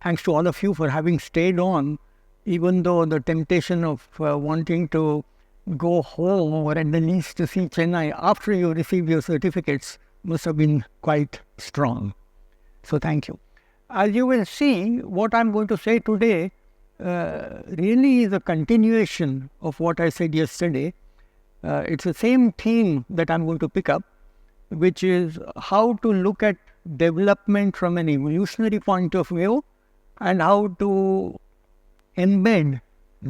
thanks to all of you for having stayed on, even though the temptation of wanting to go home or at the least to see Chennai after you receive your certificates must have been quite strong. So thank you. As you will see, what I'm going to say today really is a continuation of what I said yesterday. It's the same theme that I'm going to pick up, which is how to look at development from an evolutionary point of view and how to embed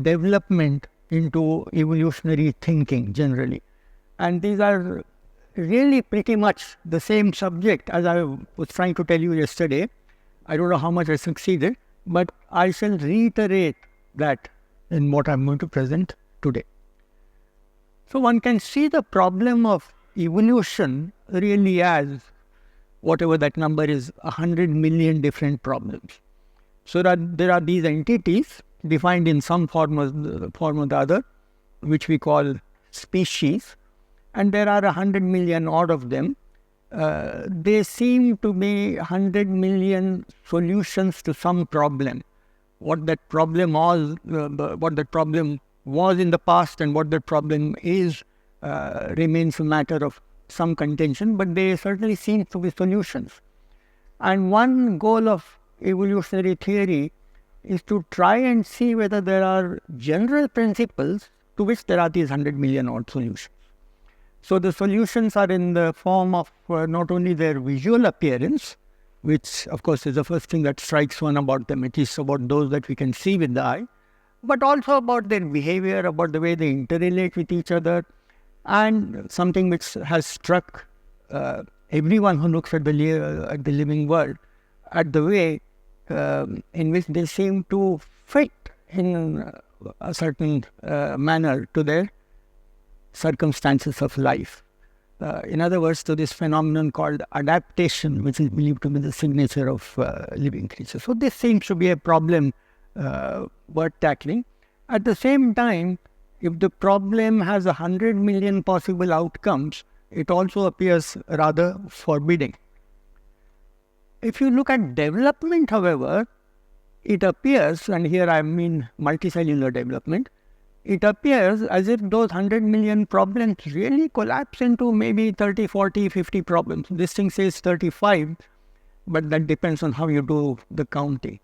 development into evolutionary thinking generally. And these are really pretty much the same subject as I was trying to tell you yesterday. I don't know how much I succeeded, but I shall reiterate that in what I'm going to present today. So one can see the problem of evolution really as whatever that number is, 100 million different problems. So that there are these entities defined in some form or the other, which we call species, and there are 100 million odd of them. They seem to be 100 million solutions to some problem. What that problem was in the past and what that problem is remains a matter of some contention, but they certainly seem to be solutions. And one goal of evolutionary theory is to try and see whether there are general principles to which there are these 100 million odd solutions. So the solutions are in the form of not only their visual appearance, which of course is the first thing that strikes one about them, it is about those that we can see with the eye, but also about their behavior, about the way they interrelate with each other, and something which has struck everyone who looks at the living world, at the way in which they seem to fit in a certain manner to their circumstances of life. In other words, to this phenomenon called adaptation, which is believed to be the signature of living creatures. So this seems to be a problem worth tackling. At the same time, if the problem has 100 million possible outcomes, it also appears rather forbidding. If you look at development, however, it appears, and here I mean multicellular development, it appears as if those 100 million problems really collapse into maybe 30, 40, 50 problems. This thing says 35, but that depends on how you do the counting.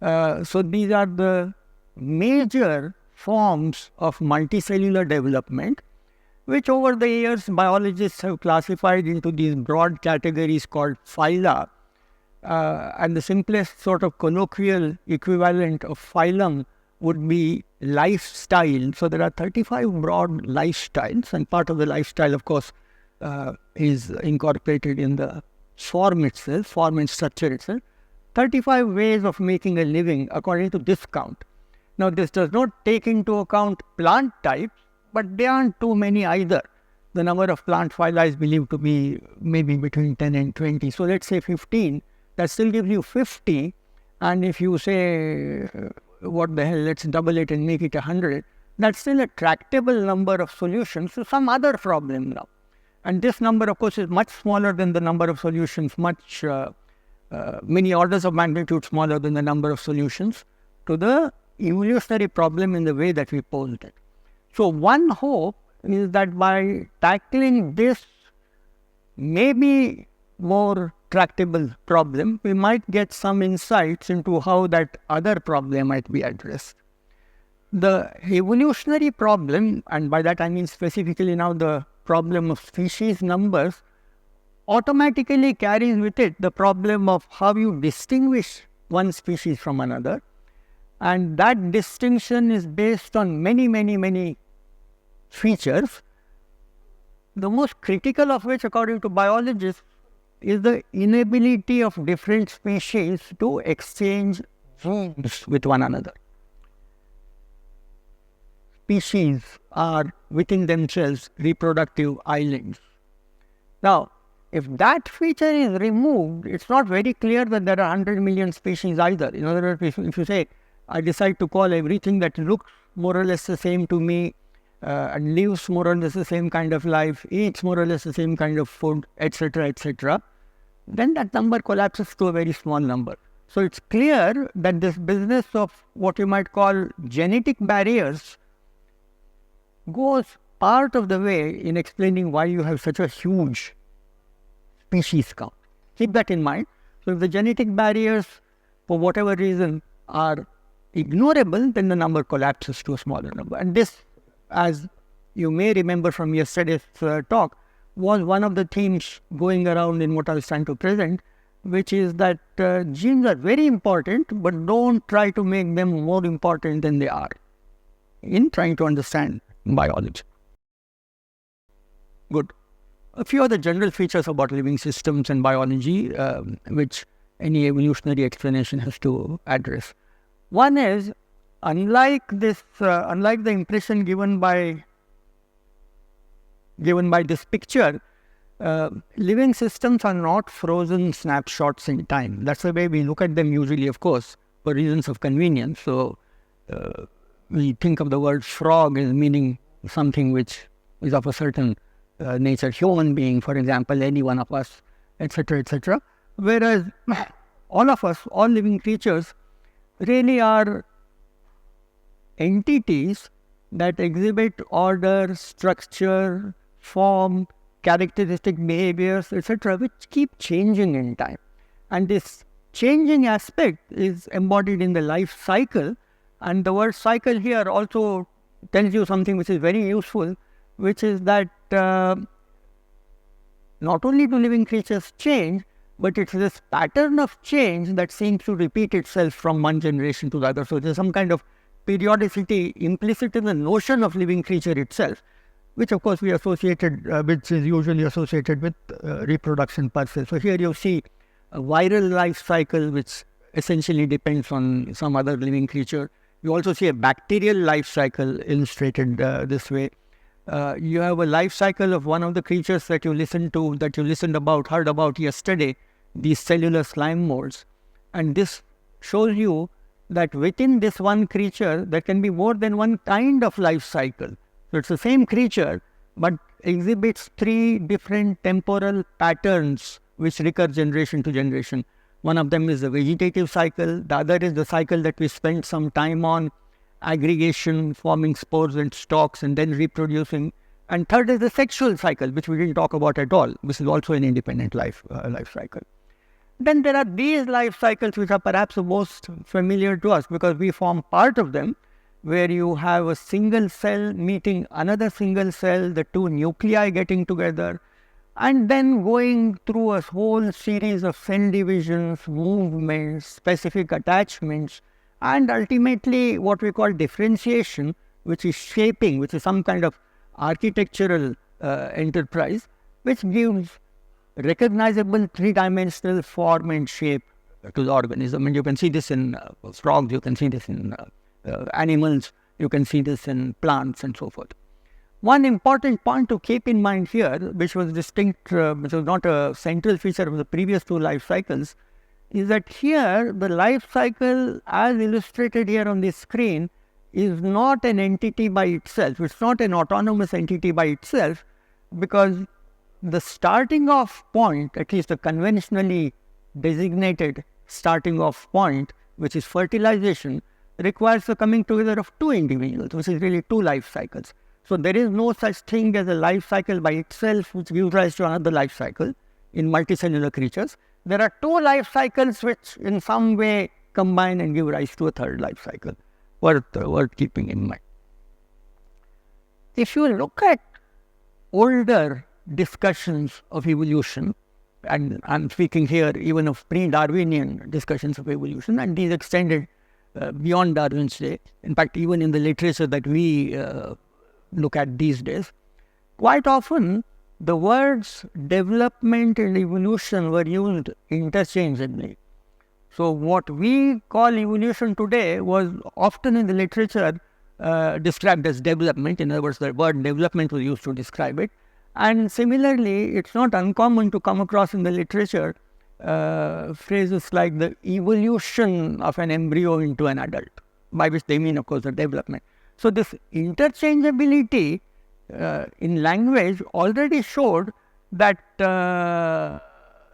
So these are the major forms of multicellular development, which over the years biologists have classified into these broad categories called phyla. And the simplest sort of colloquial equivalent of phylum would be lifestyle. So there are 35 broad lifestyles, and part of the lifestyle, of course, is incorporated in the form itself, form and structure itself. 35 ways of making a living according to this count. Now, this does not take into account plant types, but there aren't too many either. The number of plant phyla is believed to be maybe between 10 and 20. So let's say 15. That still gives you 50. And if you say, what the hell, let's double it and make it 100, that's still a tractable number of solutions to some other problem now. And this number, of course, is much smaller than the number of solutions, many orders of magnitude smaller than the number of solutions to the evolutionary problem in the way that we posed it. So one hope is that by tackling this maybe more tractable problem, we might get some insights into how that other problem might be addressed. The evolutionary problem, and by that I mean specifically now the problem of species numbers, automatically carries with it the problem of how you distinguish one species from another. And that distinction is based on many features, the most critical of which, according to biologists, is the inability of different species to exchange genes with one another. Species are within themselves reproductive islands. Now, if that feature is removed, it's not very clear that there are 100 million species either. In other words, if you say, I decide to call everything that looks more or less the same to me and lives more or less the same kind of life, eats more or less the same kind of food, etc., then that number collapses to a very small number. So it's clear that this business of what you might call genetic barriers goes part of the way in explaining why you have such a huge species count. Keep that in mind. So if the genetic barriers, for whatever reason, are ignorable, then the number collapses to a smaller number. And this, as you may remember from yesterday's talk, was one of the themes going around in what I was trying to present, which is that genes are very important, but don't try to make them more important than they are in trying to understand biology. Good. A few other general features about living systems and biology, which any evolutionary explanation has to address. One is, unlike the impression given by this picture, living systems are not frozen snapshots in time. That's the way we look at them usually, of course, for reasons of convenience. So we think of the word frog as meaning something which is of a certain nature, human being, for example, any one of us, etc., etc. Whereas all of us, all living creatures, really are entities that exhibit order, structure, form, characteristic behaviors, etc., which keep changing in time. And this changing aspect is embodied in the life cycle. And the word cycle here also tells you something which is very useful, which is that not only do living creatures change, but it's this pattern of change that seems to repeat itself from one generation to the other. So there's some kind of periodicity implicit in the notion of living creature itself, which of course we associated, which is usually associated with reproduction per se. So here you see a viral life cycle, which essentially depends on some other living creature. You also see a bacterial life cycle illustrated this way. You have a life cycle of one of the creatures that you heard about yesterday, these cellular slime molds. And this shows you that within this one creature, there can be more than one kind of life cycle. So it's the same creature, but exhibits three different temporal patterns which recur generation to generation. One of them is the vegetative cycle, the other is the cycle that we spent some time on, aggregation, forming spores and stalks, and then reproducing. And third is the sexual cycle, which we didn't talk about at all. This is also an independent life cycle. Then there are these life cycles which are perhaps the most familiar to us because we form part of them, where you have a single cell meeting another single cell, the two nuclei getting together, and then going through a whole series of cell divisions, movements, specific attachments, and ultimately what we call differentiation, which is shaping, which is some kind of architectural enterprise, which gives recognizable three-dimensional form and shape to the organism. And you can see this in frogs, you can see this in animals, you can see this in plants and so forth. One important point to keep in mind here, which was distinct, which was not a central feature of the previous two life cycles, is that here the life cycle as illustrated here on the screen is not an entity by itself. It's not an autonomous entity by itself, because the starting off point, at least the conventionally designated starting off point, which is fertilization, requires the coming together of two individuals, which is really two life cycles. So there is no such thing as a life cycle by itself which gives rise to another life cycle in multicellular creatures. There are two life cycles which in some way combine and give rise to a third life cycle, worth keeping in mind. If you look at older discussions of evolution, and I'm speaking here even of pre-Darwinian discussions of evolution, and these extended beyond Darwin's day, in fact even in the literature that we look at these days, quite often the words development and evolution were used interchangeably. So what we call evolution today was often in the literature described as development. In other words, the word development was used to describe it. And similarly, it's not uncommon to come across in the literature phrases like the evolution of an embryo into an adult, by which they mean, of course, the development. So this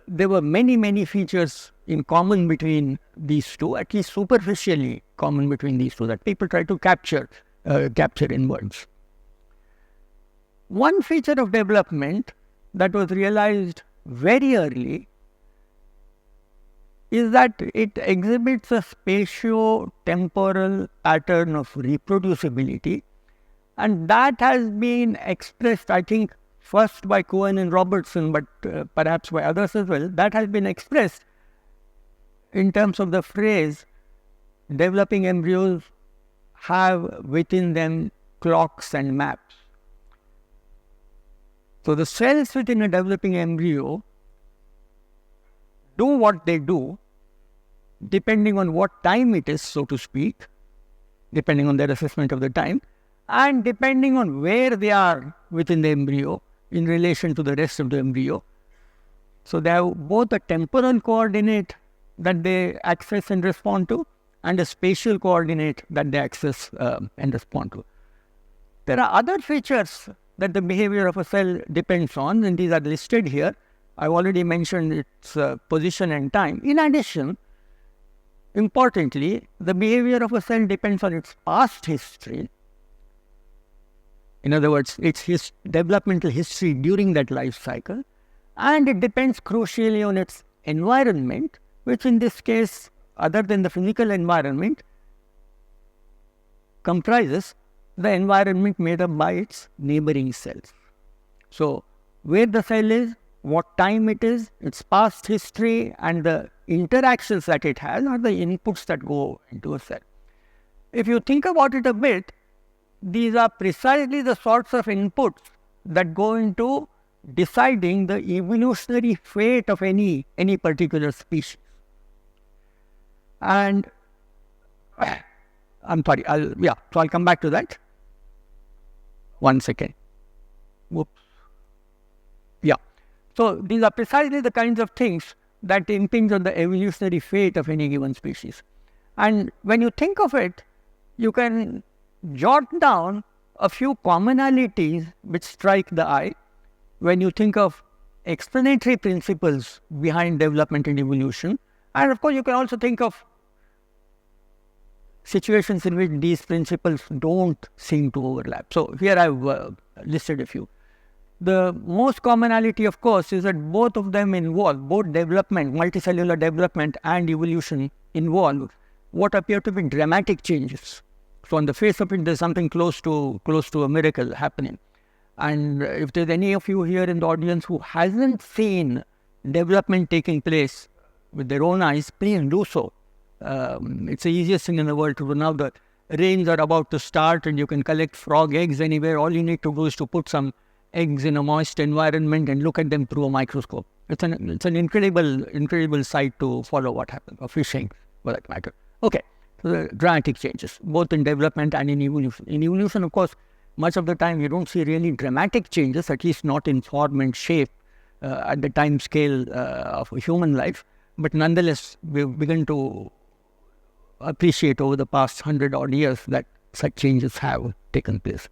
there were many features in common between these two, at least superficially common between these two, that people try to capture in words. One feature of development that was realized very early is that it exhibits a spatio-temporal pattern of reproducibility, and that has been expressed, I think, first by Cohen and Robertson, but perhaps by others as well. That has been expressed in terms of the phrase, developing embryos have within them clocks and maps. So the cells within a developing embryo do what they do depending on what time it is, so to speak, depending on their assessment of the time, and depending on where they are within the embryo in relation to the rest of the embryo. So they have both a temporal coordinate that they access and respond to, and a spatial coordinate that they access and respond to. There are other features that the behavior of a cell depends on, and these are listed here. I've already mentioned its position and time. In addition, importantly, the behavior of a cell depends on its past history. In other words, its developmental history during that life cycle, and it depends crucially on its environment, which in this case, other than the physical environment, comprises the environment made up by its neighboring cells. So, where the cell is, what time it is, its past history, and the interactions that it has are the inputs that go into a cell. If you think about it a bit, these are precisely the sorts of inputs that go into deciding the evolutionary fate of any particular species. And I'm sorry, I'll come back to that. 1 second. Whoops. Yeah. So these are precisely the kinds of things that impinge on the evolutionary fate of any given species. And when you think of it, you can jot down a few commonalities which strike the eye when you think of explanatory principles behind development and evolution. And of course, you can also think of situations in which these principles don't seem to overlap. So here I've listed a few. The most commonality, of course, is that both of them involve, both development, multicellular development and evolution involve what appear to be dramatic changes. So on the face of it, there's something close to a miracle happening. And if there's any of you here in the audience who hasn't seen development taking place with their own eyes, please do so. It's the easiest thing in the world to do now. The rains are about to start and you can collect frog eggs anywhere. All you need to do is to put some eggs in a moist environment and look at them through a microscope. It's an incredible sight to follow what happens, or fish eggs for that matter. Okay, so the dramatic changes, both in development and in evolution. In evolution, of course, much of the time you don't see really dramatic changes, at least not in form and shape at the time scale of human life. But nonetheless, we've begun to appreciate over the past 100-odd years that such changes have taken place.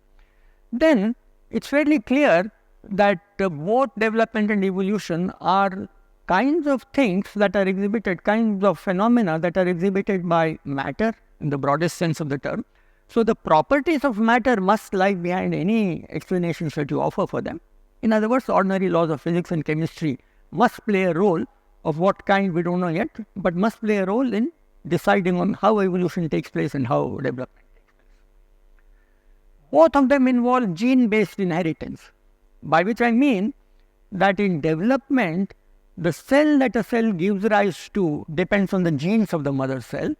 Then, it's fairly clear that both development and evolution are kinds of things that are exhibited, kinds of phenomena that are exhibited by matter in the broadest sense of the term. So the properties of matter must lie behind any explanations that you offer for them. In other words, ordinary laws of physics and chemistry must play a role, of what kind we don't know yet, but must play a role in deciding on how evolution takes place and how development takes place. Both of them involve gene-based inheritance, by which I mean that in development, the cell that a cell gives rise to depends on the genes of the mother cell,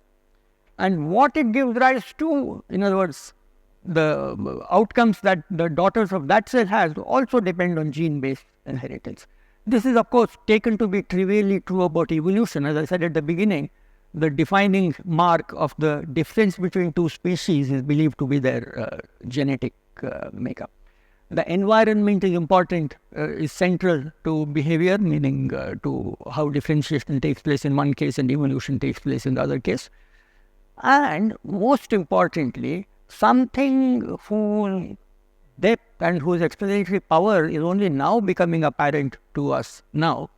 and what it gives rise to, in other words, the outcomes that the daughters of that cell has also depend on gene-based inheritance. This is, of course, taken to be trivially true about evolution. As I said at the beginning, the defining mark of the difference between two species is believed to be their genetic makeup. The environment is important, is central to behavior, meaning to how differentiation takes place in one case and evolution takes place in the other case. And most importantly, something whose depth and whose explanatory power is only now becoming apparent to us now,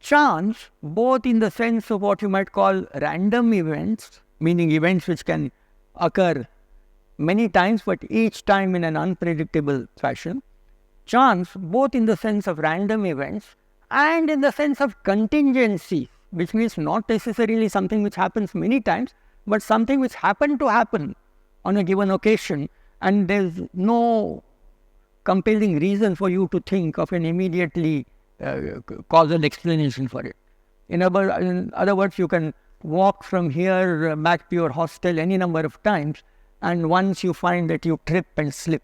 chance, both in the sense of what you might call random events, meaning events which can occur many times but each time in an unpredictable fashion. Chance, both in the sense of random events and in the sense of contingency, which means not necessarily something which happens many times, but something which happened to happen on a given occasion, and there's no compelling reason for you to think of an immediately causal explanation for it. In other words, you can walk from here back to your hostel any number of times, and once you find that you trip and slip,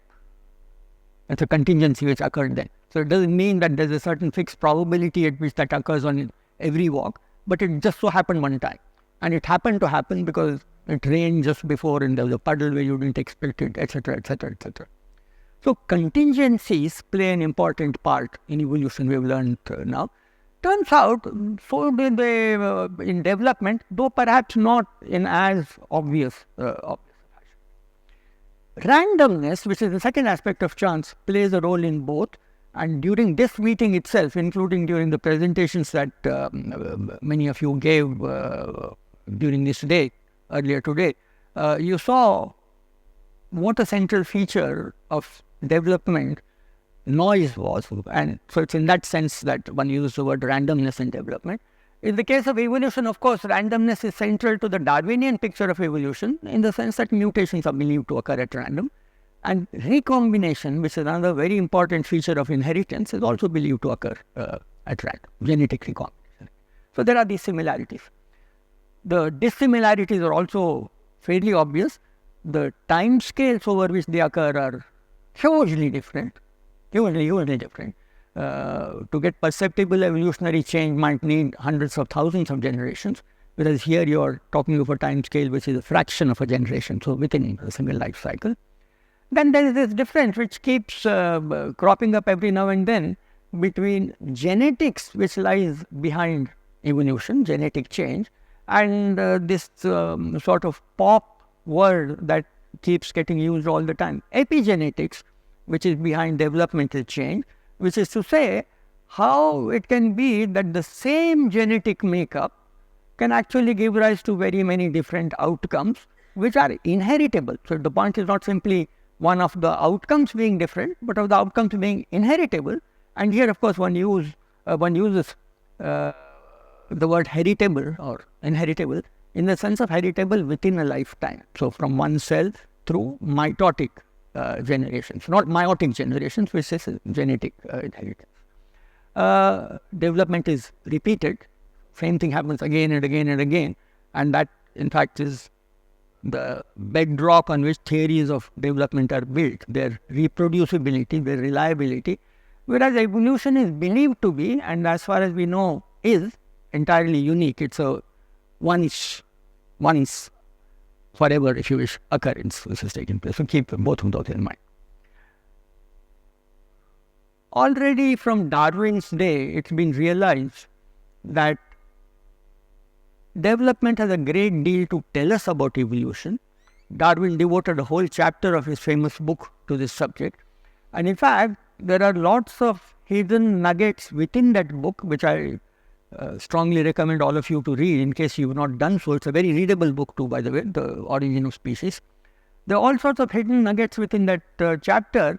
it's a contingency which occurred then. So it doesn't mean that there's a certain fixed probability at which that occurs on every walk, but it just so happened one time. And it happened to happen because it rained just before and there was a puddle where you didn't expect it, etc., etc., etc. So contingencies play an important part in evolution, we've learned now. Turns out, so do they in development, though perhaps not in as obvious fashion. Randomness, which is the second aspect of chance, plays a role in both. And during this meeting itself, including during the presentations that many of you gave during this day, earlier today, you saw what a central feature of development noise was. And so it's in that sense that one uses the word randomness in development. In the case of evolution, of course, randomness is central to the Darwinian picture of evolution in the sense that mutations are believed to occur at random. And recombination, which is another very important feature of inheritance, is also believed to occur at random, genetic recombination. So there are these similarities. The dissimilarities are also fairly obvious. The time scales over which they occur are hugely different, hugely different. To get perceptible evolutionary change might need hundreds of thousands of generations, whereas here you are talking of a time scale which is a fraction of a generation, so within a single life cycle. Then there is this difference which keeps cropping up every now and then between genetics, which lies behind evolution, genetic change, and this sort of pop word that keeps getting used all the time, epigenetics, which is behind developmental change, which is to say how it can be that the same genetic makeup can actually give rise to very many different outcomes which are inheritable. So the point is not simply one of the outcomes being different, but of the outcomes being inheritable. And here, of course, one uses the word heritable or inheritable in the sense of heritable within a lifetime. So from one cell through mitotic generations, not meiotic generations, which is genetic inheritance. Development is repeated. Same thing happens again and again and again. And that, in fact, is the bedrock on which theories of development are built, their reproducibility, their reliability, whereas evolution is believed to be, and as far as we know, is entirely unique. It's a once forever, if you wish, occurrence which has taken place. So keep both of those in mind. Already from Darwin's day, it's been realized that development has a great deal to tell us about evolution. Darwin devoted a whole chapter of his famous book to this subject. And in fact, there are lots of hidden nuggets within that book, which I strongly recommend all of you to read in case you have not done so. It's a very readable book too, by the way, The Origin of Species. There are all sorts of hidden nuggets within that chapter,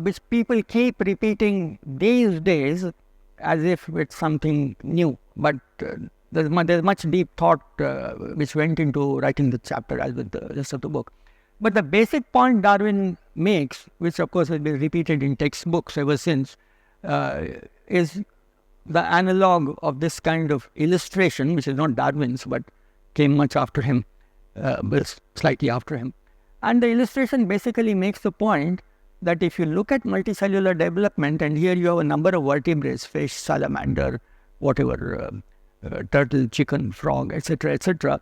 which people keep repeating these days as if it's something new. But there's much deep thought which went into writing the chapter as with the rest of the book. But the basic point Darwin makes, which of course has been repeated in textbooks ever since, is the analog of this kind of illustration, which is not Darwin's but came much after him, but slightly after him. And the illustration basically makes the point that if you look at multicellular development, and here you have a number of vertebrates, fish, salamander, whatever, turtle, chicken, frog, etc.,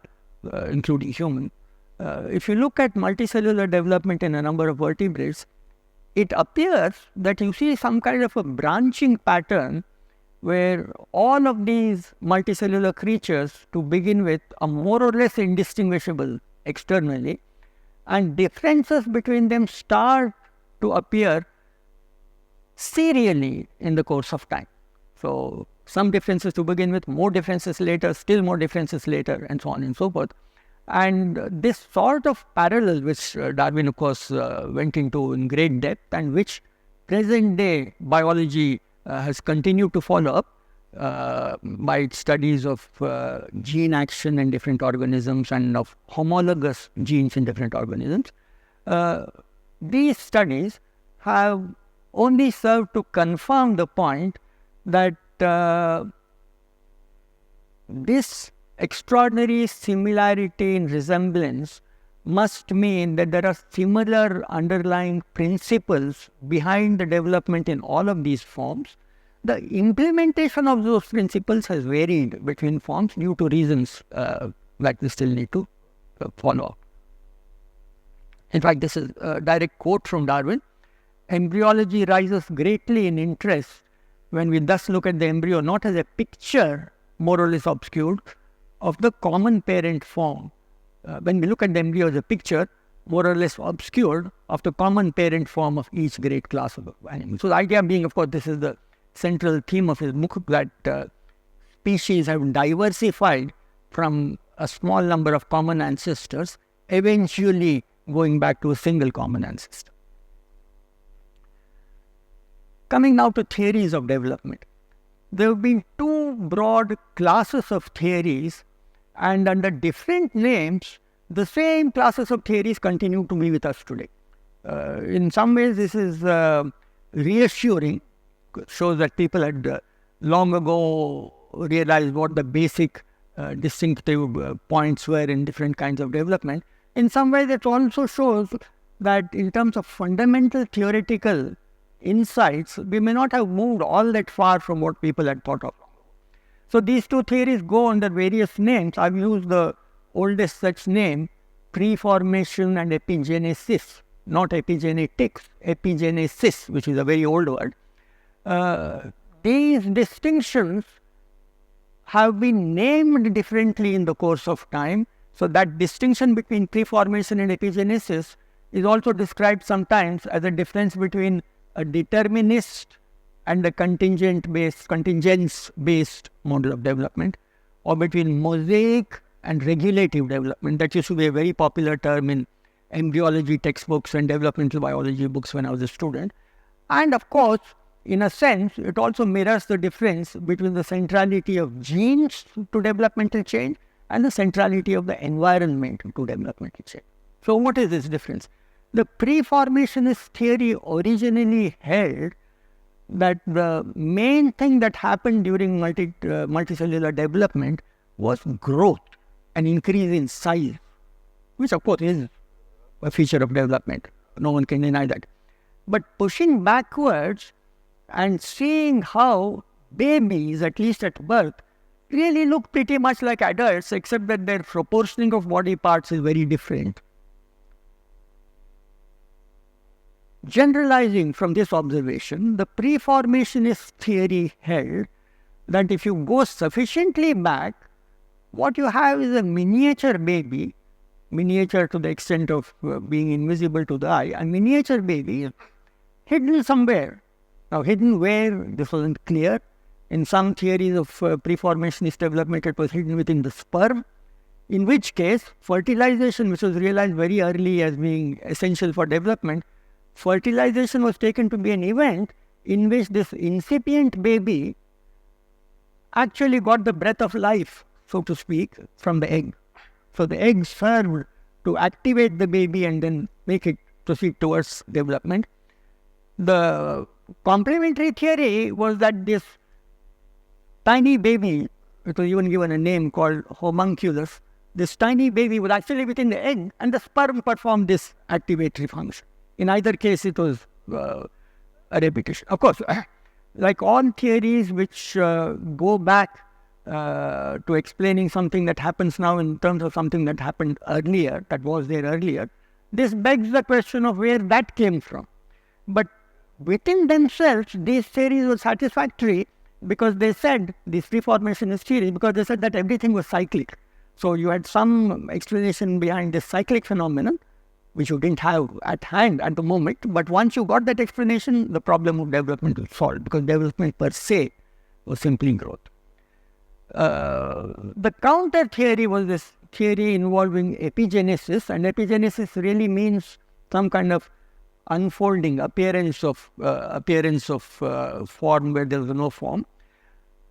including human. If you look at multicellular development in a number of vertebrates, it appears that you see some kind of a branching pattern where all of these multicellular creatures to begin with are more or less indistinguishable externally, and differences between them start to appear serially in the course of time. So some differences to begin with, more differences later, still more differences later, and so on and so forth. And this sort of parallel, which Darwin, of course, went into in great depth, and which present day biology has continued to follow up by its studies of gene action in different organisms and of homologous genes in different organisms. These studies have only served to confirm the point that this extraordinary similarity in resemblance must mean that there are similar underlying principles behind the development in all of these forms. The implementation of those principles has varied between forms due to reasons that we still need to follow up. In fact, this is a direct quote from Darwin. Embryology rises greatly in interest when we thus look at the embryo not as a picture, more or less obscured, of the common parent form. When we look at the embryo as a picture, more or less obscured, of the common parent form of each great class of animals. So the idea being, of course, this is the central theme of his book, that species have diversified from a small number of common ancestors, eventually going back to a single common ancestor. Coming now to theories of development. There have been two broad classes of theories, and under different names, the same classes of theories continue to be with us today. In some ways, this is reassuring, shows that people had long ago realized what the basic distinctive points were in different kinds of development. In some ways, it also shows that in terms of fundamental theoretical insights, we may not have moved all that far from what people had thought of. So these two theories go under various names. I've used the oldest such name, preformation and epigenesis, not epigenetics, epigenesis, which is a very old word. These distinctions have been named differently in the course of time. So that distinction between preformation and epigenesis is also described sometimes as a difference between a determinist and a contingence-based model of development, or between mosaic and regulative development. That used to be a very popular term in embryology textbooks and developmental biology books when I was a student. And of course, in a sense, it also mirrors the difference between the centrality of genes to developmental change and the centrality of the environment to developmental change. So what is this difference? The preformationist theory originally held that the main thing that happened during multicellular development was growth, an increase in size, which of course is a feature of development. No one can deny that. But pushing backwards and seeing how babies, at least at birth, really look pretty much like adults, except that their proportioning of body parts is very different. Generalizing from this observation, the preformationist theory held that if you go sufficiently back, what you have is a miniature baby, miniature to the extent of being invisible to the eye, a miniature baby hidden somewhere. Now, hidden where, this wasn't clear. In some theories of preformationist development, it was hidden within the sperm, in which case fertilization, which was realized very early as being essential for development, fertilization was taken to be an event in which this incipient baby actually got the breath of life, so to speak, from the egg. So the egg served to activate the baby and then make it proceed towards development. The complementary theory was that this tiny baby, it was even given a name called homunculus, this tiny baby was actually within the egg and the sperm performed this activatory function. In either case, it was a repetition. Of course, like all theories which go back to explaining something that happens now in terms of something that happened earlier, that was there earlier, this begs the question of where that came from. But within themselves, these theories were satisfactory because they said, these preformationist theories, because they said that everything was cyclic. So you had some explanation behind this cyclic phenomenon, which you didn't have at hand at the moment. But once you got that explanation, the problem of development was solved, because development per se or simply growth. The counter theory was this theory involving epigenesis, and epigenesis really means some kind of unfolding, appearance of form where there was no form,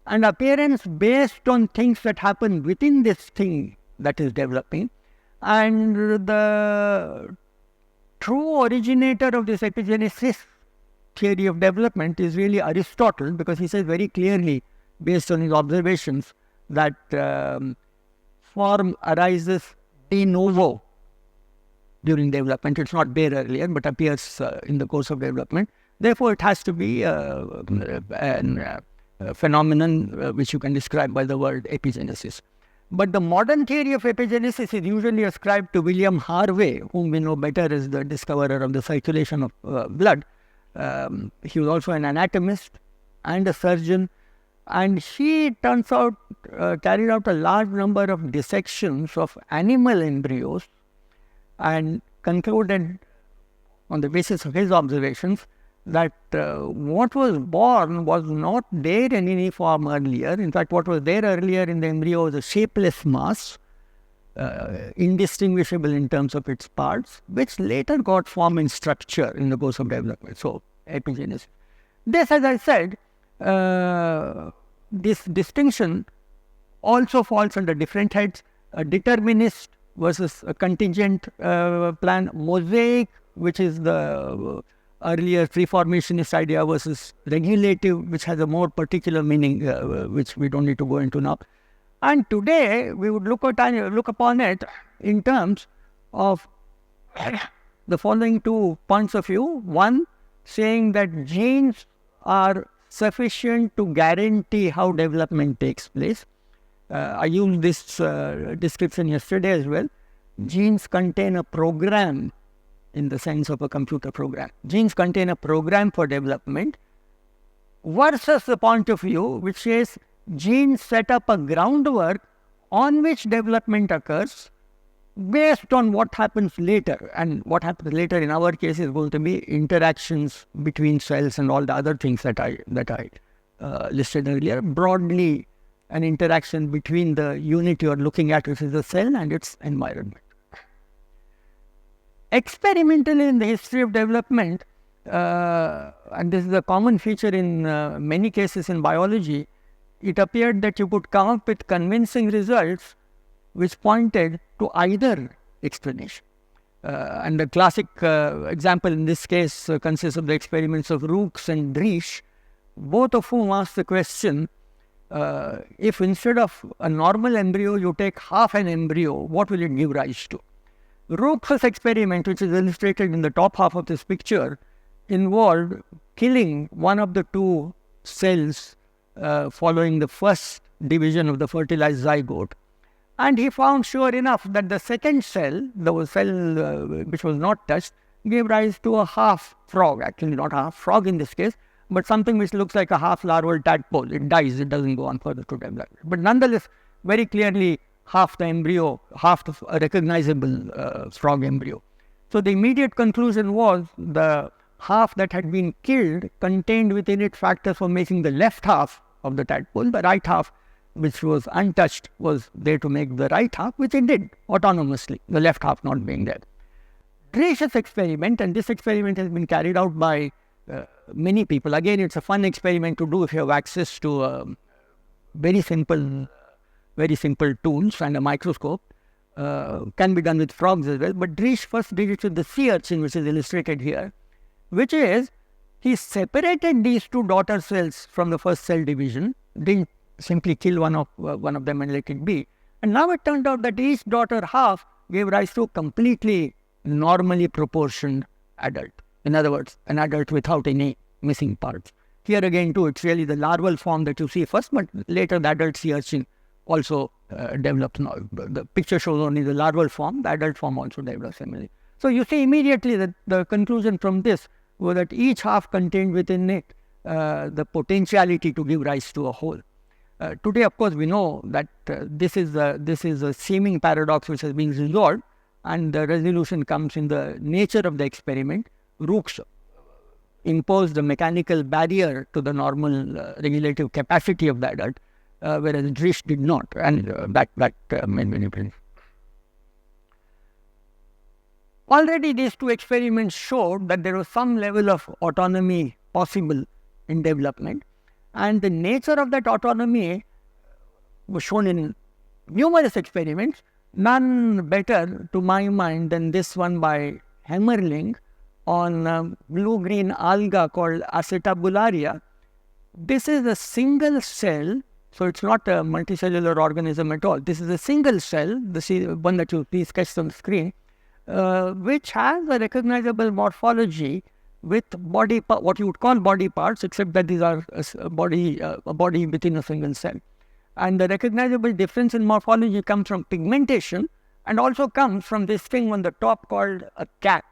and appearance based on things that happen within this thing that is developing. And the true originator of this epigenesis theory of development is really Aristotle, because he says very clearly, based on his observations, that form arises de novo during development. It's not there earlier, but appears in the course of development. Therefore, it has to be a phenomenon which you can describe by the word epigenesis. But the modern theory of epigenesis is usually ascribed to William Harvey, whom we know better as the discoverer of the circulation of blood. He was also an anatomist and a surgeon, and he turns out carried out a large number of dissections of animal embryos and concluded on the basis of his observations that what was born was not there in any form earlier. In fact, what was there earlier in the embryo was a shapeless mass, indistinguishable in terms of its parts, which later got form and structure in the course of development. So, epigenesis. This, as I said, this distinction also falls under different heads: a determinist versus a contingent plan, mosaic, which is the earlier preformationist idea, versus regulative, which has a more particular meaning, which we don't need to go into now. And today we would look upon it in terms of the following two points of view. One, saying that genes are sufficient to guarantee how development takes place. I used this description yesterday as well. Genes contain a program in the sense of a computer program. Genes contain a program for development, versus the point of view which says genes set up a groundwork on which development occurs based on what happens later. And what happens later in our case is going to be interactions between cells and all the other things that I listed earlier. Broadly, an interaction between the unit you are looking at, which is the cell, and its environment. Experimentally, in the history of development, and this is a common feature in many cases in biology, it appeared that you could come up with convincing results which pointed to either explanation. And the classic example in this case consists of the experiments of Rooks and Driesch, both of whom asked the question, if instead of a normal embryo you take half an embryo, what will it give rise to? Rooks' experiment, which is illustrated in the top half of this picture, involved killing one of the two cells following the first division of the fertilized zygote. And he found, sure enough, that the second cell, the cell which was not touched, gave rise to a half frog. Actually, not a half frog in this case, but something which looks like a half larval tadpole. It dies, it doesn't go on further to develop. But nonetheless, very clearly, half the embryo, half the recognizable frog embryo. So the immediate conclusion was the half that had been killed contained within it factors for making the left half of the tadpole. The right half, which was untouched, was there to make the right half, which it did autonomously, the left half not being there. Driesch's experiment, and this experiment has been carried out by many people. Again, it's a fun experiment to do if you have access to very simple tools and a microscope. Can be done with frogs as well. But Driesch first did it with the sea urchin, which is illustrated here, which is he separated these two daughter cells from the first cell division, didn't simply kill one of them and let it be. And now it turned out that each daughter half gave rise to a completely normally proportioned adult. In other words, an adult without any missing parts. Here again too, it's really the larval form that you see first, but later the adult sea urchin also develops. Now the picture shows only the larval form, the adult form also develops similarly. So you see immediately that the conclusion from this was that each half contained within it the potentiality to give rise to a whole. Today, of course, we know that this is a seeming paradox which has been resolved, and the resolution comes in the nature of the experiment. Rooks imposed a mechanical barrier to the normal regulative capacity of the adult, whereas Drish did not, and that made many difference. Already these two experiments showed that there was some level of autonomy possible in development, and the nature of that autonomy was shown in numerous experiments, none better to my mind than this one by Hemmerling on blue-green alga called acetabularia. This is a single cell, so it's not a multicellular organism at all. This is a single cell, the one that you see sketched on the screen, which has a recognizable morphology with what you would call body parts, except that these are a body within a single cell. And the recognizable difference in morphology comes from pigmentation and also comes from this thing on the top called a cap.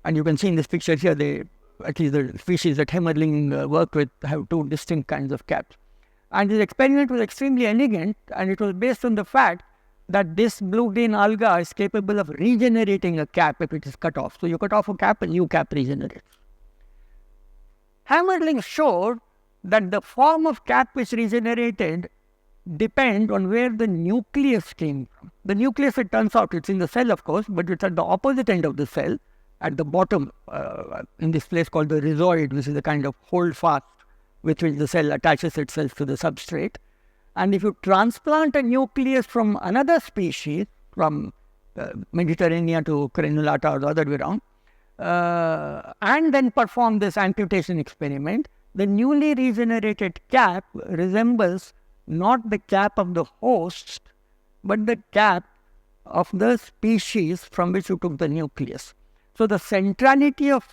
And you can see in this picture here, at least the species that Hemmerling worked with have two distinct kinds of caps. And this experiment was extremely elegant, and it was based on the fact that this blue-green alga is capable of regenerating a cap if it is cut off. So you cut off a cap, a new cap regenerates. Hemmerling showed that the form of cap which regenerated depend on where the nucleus came from. The nucleus, it turns out, it's in the cell, of course, but it's at the opposite end of the cell, at the bottom, in this place called the rhizoid, which is the kind of holdfast with which the cell attaches itself to the substrate. And if you transplant a nucleus from another species, from Mediterranea to Crenulata or the other way around, and then perform this amputation experiment, the newly regenerated cap resembles not the cap of the host, but the cap of the species from which you took the nucleus. So the centrality of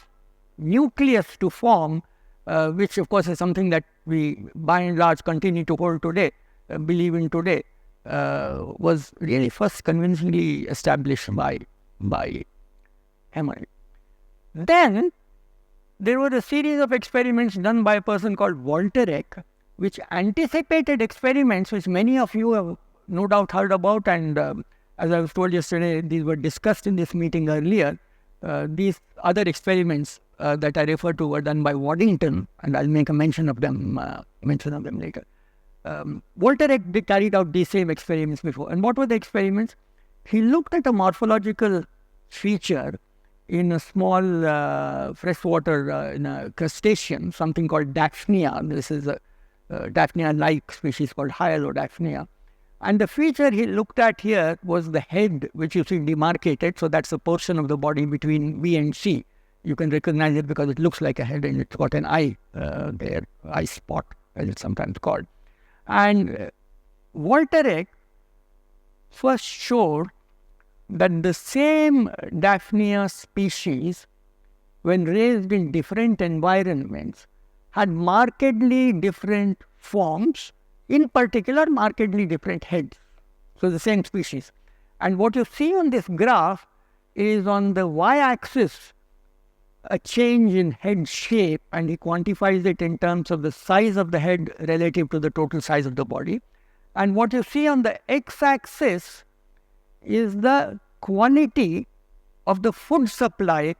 nucleus to form, which of course is something that we by and large continue to hold today, believe in today, was really first convincingly established by Hemmerling. Then there were a series of experiments done by a person called Walterek, which anticipated experiments which many of you have no doubt heard about, and as I was told yesterday, these were discussed in this meeting earlier. These other experiments that I refer to were done by Waddington, and I'll make a mention of them later. Walterek carried out these same experiments before. And what were the experiments? He looked at a morphological feature in a small freshwater in a crustacean, something called Daphnia. This is a Daphnia-like species called Hyalodaphnia. And the feature he looked at here was the head, which you see demarcated. So that's a portion of the body between B and C. You can recognize it because it looks like a head, and it's got an eye there, eye spot, as it's sometimes called. And Walterek first showed that the same Daphnia species, when raised in different environments, had markedly different forms, in particular markedly different heads. So the same species. And what you see on this graph is on the y-axis a change in head shape, and he quantifies it in terms of the size of the head relative to the total size of the body. And what you see on the x-axis is the quantity of the food supply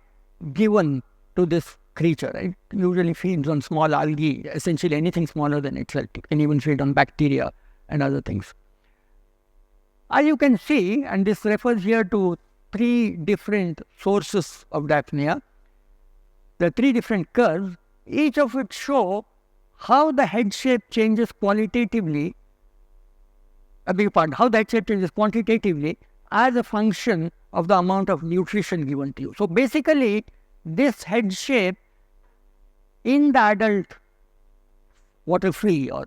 given to this creature. It usually feeds on small algae, essentially anything smaller than itself. It can even feed on bacteria and other things. As you can see, and this refers here to 3 different sources of Daphnia, the 3 different curves, each of which show how the head shape changes qualitatively, how the head shape changes quantitatively as a function of the amount of nutrition given to you. So basically, this head shape in the adult water-free or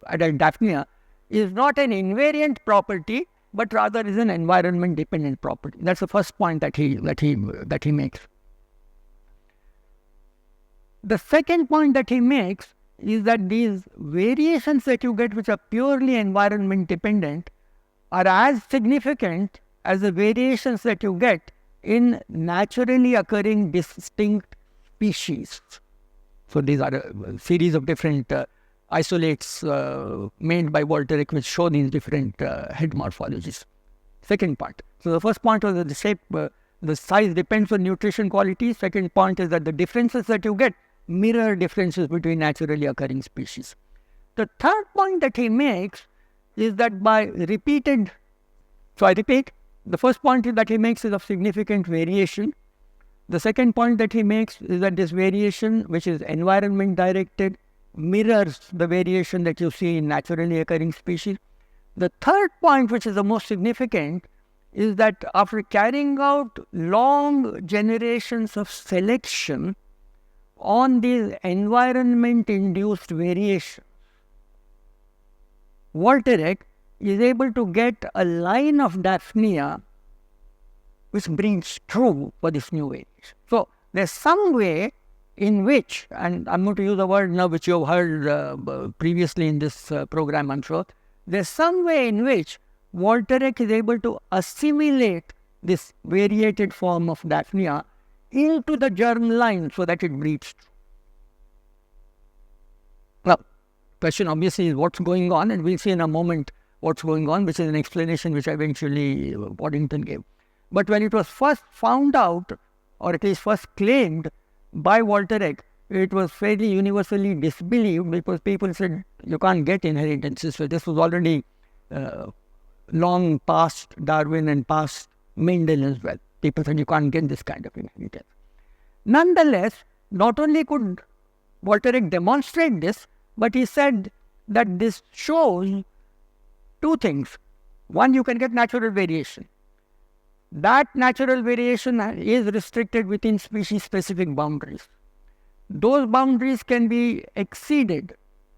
adult Daphnia is not an invariant property, but rather is an environment-dependent property. That's the first point that he makes. The second point that he makes is that these variations that you get, which are purely environment dependent, are as significant as the variations that you get in naturally occurring distinct species. So these are a series of different isolates made by Walterek which show these different head morphologies. Second part. So the first point was that the shape the size depends on nutrition quality. Second point is that the differences that you get mirror differences between naturally occurring species. The third point that he makes is that by repeated, so I repeat, the first point that he makes is of significant variation. The second point that he makes is that this variation, which is environment directed, mirrors the variation that you see in naturally occurring species. The third point, which is the most significant, is that after carrying out long generations of selection on these environment-induced variations, Walterek is able to get a line of Daphnia which breeds true for this new variation. So there's some way in which, and I'm going to use a word now which you have heard previously in this program, I'm sure, there's some way in which Walterek is able to assimilate this variated form of Daphnia into the germ line so that it breeds true. Now, question obviously is what's going on, and we'll see in a moment what's going on, which is an explanation which eventually Waddington gave. But when it was first found out, or at least first claimed by Walterek, it was fairly universally disbelieved because people said you can't get inheritances. So this was already long past Darwin and past Mendel as well. People said you can't get this kind of inheritance. Nonetheless, not only could Walterek demonstrate this, but he said that this shows two things. One, you can get natural variation. That natural variation is restricted within species-specific boundaries. Those boundaries can be exceeded.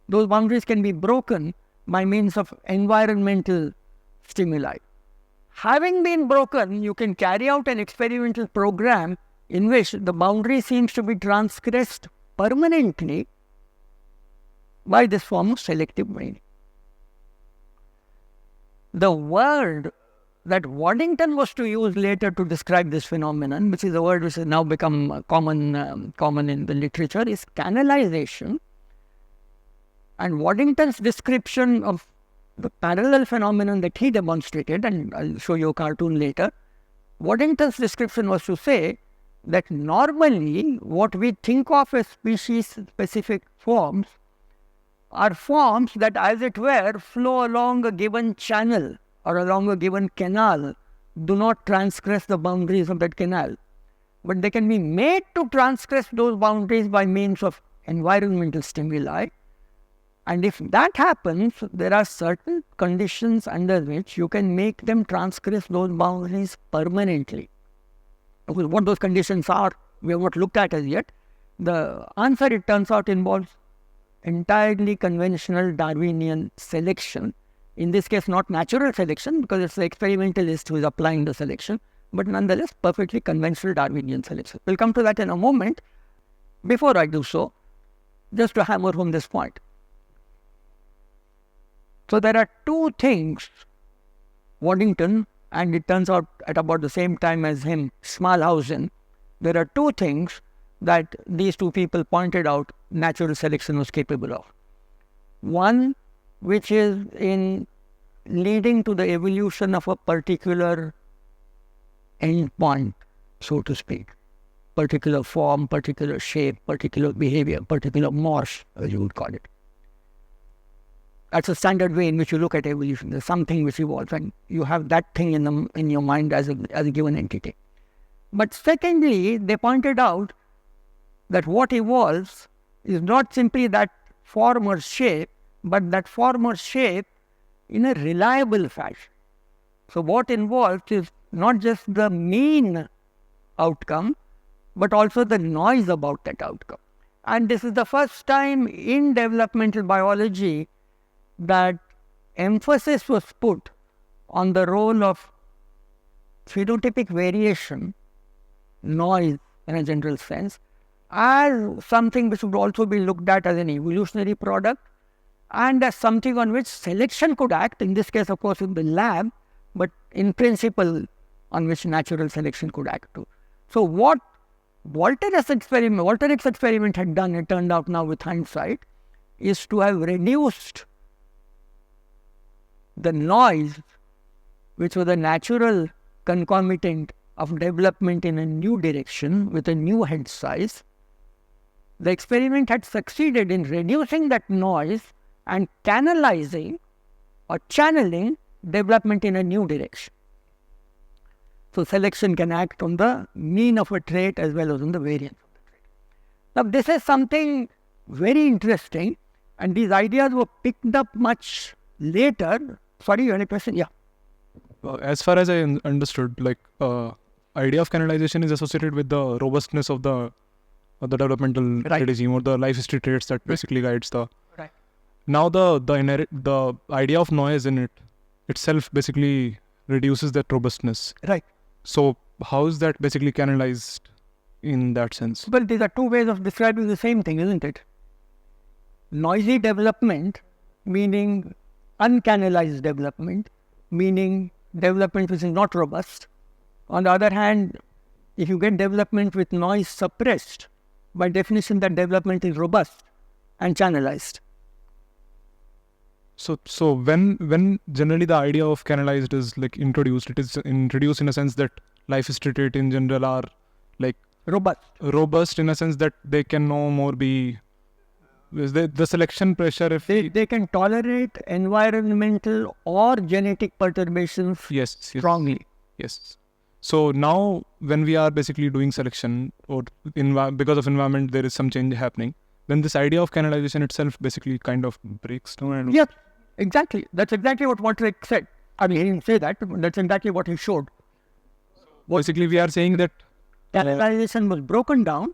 Those boundaries can be broken by means of environmental stimuli. Having been broken, you can carry out an experimental program in which the boundary seems to be transgressed permanently by this form of selective breeding. The word that Waddington was to use later to describe this phenomenon, which is a word which has now become common in the literature, is canalization. And Waddington's description of the parallel phenomenon that he demonstrated, and I'll show you a cartoon later, Waddington's description was to say that normally what we think of as species-specific forms are forms that, as it were, flow along a given channel or along a given canal, do not transgress the boundaries of that canal. But they can be made to transgress those boundaries by means of environmental stimuli. And if that happens, there are certain conditions under which you can make them transgress those boundaries permanently. What those conditions are, we have not looked at as yet. The answer, it turns out, involves entirely conventional Darwinian selection. In this case, not natural selection, because it's the experimentalist who is applying the selection, but nonetheless, perfectly conventional Darwinian selection. We'll come to that in a moment. Before I do so, just to hammer home this point. So there are two things Waddington, and it turns out at about the same time as him, Schmalhausen, there are two things that these two people pointed out natural selection was capable of. One, which is in leading to the evolution of a particular endpoint, so to speak, particular form, particular shape, particular behavior, particular morph, as you would call it. That's a standard way in which you look at evolution. There's something which evolves, and you have that thing in your mind as a given entity. But secondly, they pointed out that what evolves is not simply that form or shape, but that form or shape in a reliable fashion. So what involves is not just the mean outcome, but also the noise about that outcome. And this is the first time in developmental biology that emphasis was put on the role of phenotypic variation, noise in a general sense, as something which would also be looked at as an evolutionary product and as something on which selection could act, in this case of course in the lab, but in principle on which natural selection could act too. So what Walterek's experiment had done, it turned out now with hindsight, is to have reduced the noise, which was a natural concomitant of development in a new direction with a new head size, the experiment had succeeded in reducing that noise and canalizing or channeling development in a new direction. So selection can act on the mean of a trait as well as on the variance of the trait. Now this is something very interesting, and these ideas were picked up much later. Sorry, you had a question? Yeah. As far as I understood, idea of canalization is associated with the robustness of the developmental regime or the life history traits that basically guides the. Right. Now the idea of noise in it itself basically reduces that robustness. Right. So how is that basically canalized in that sense? Well, these are two ways of describing the same thing, isn't it? Noisy development, meaning uncanalized development, meaning development which is not robust. On the other hand, if you get development with noise suppressed, by definition that development is robust and channelized. So when generally the idea of canalized is introduced, it is introduced in a sense that life history trait in general are robust in a sense that they can no more be the selection pressure if they can tolerate environmental or genetic perturbations strongly. Yes. So now when we are basically doing selection or because of environment there is some change happening, then this idea of canalization itself basically kind of breaks down. Yes, exactly. That's exactly what Walter said. I mean, he didn't say that, but that's exactly what he showed. Basically, we are saying that canalization was broken down,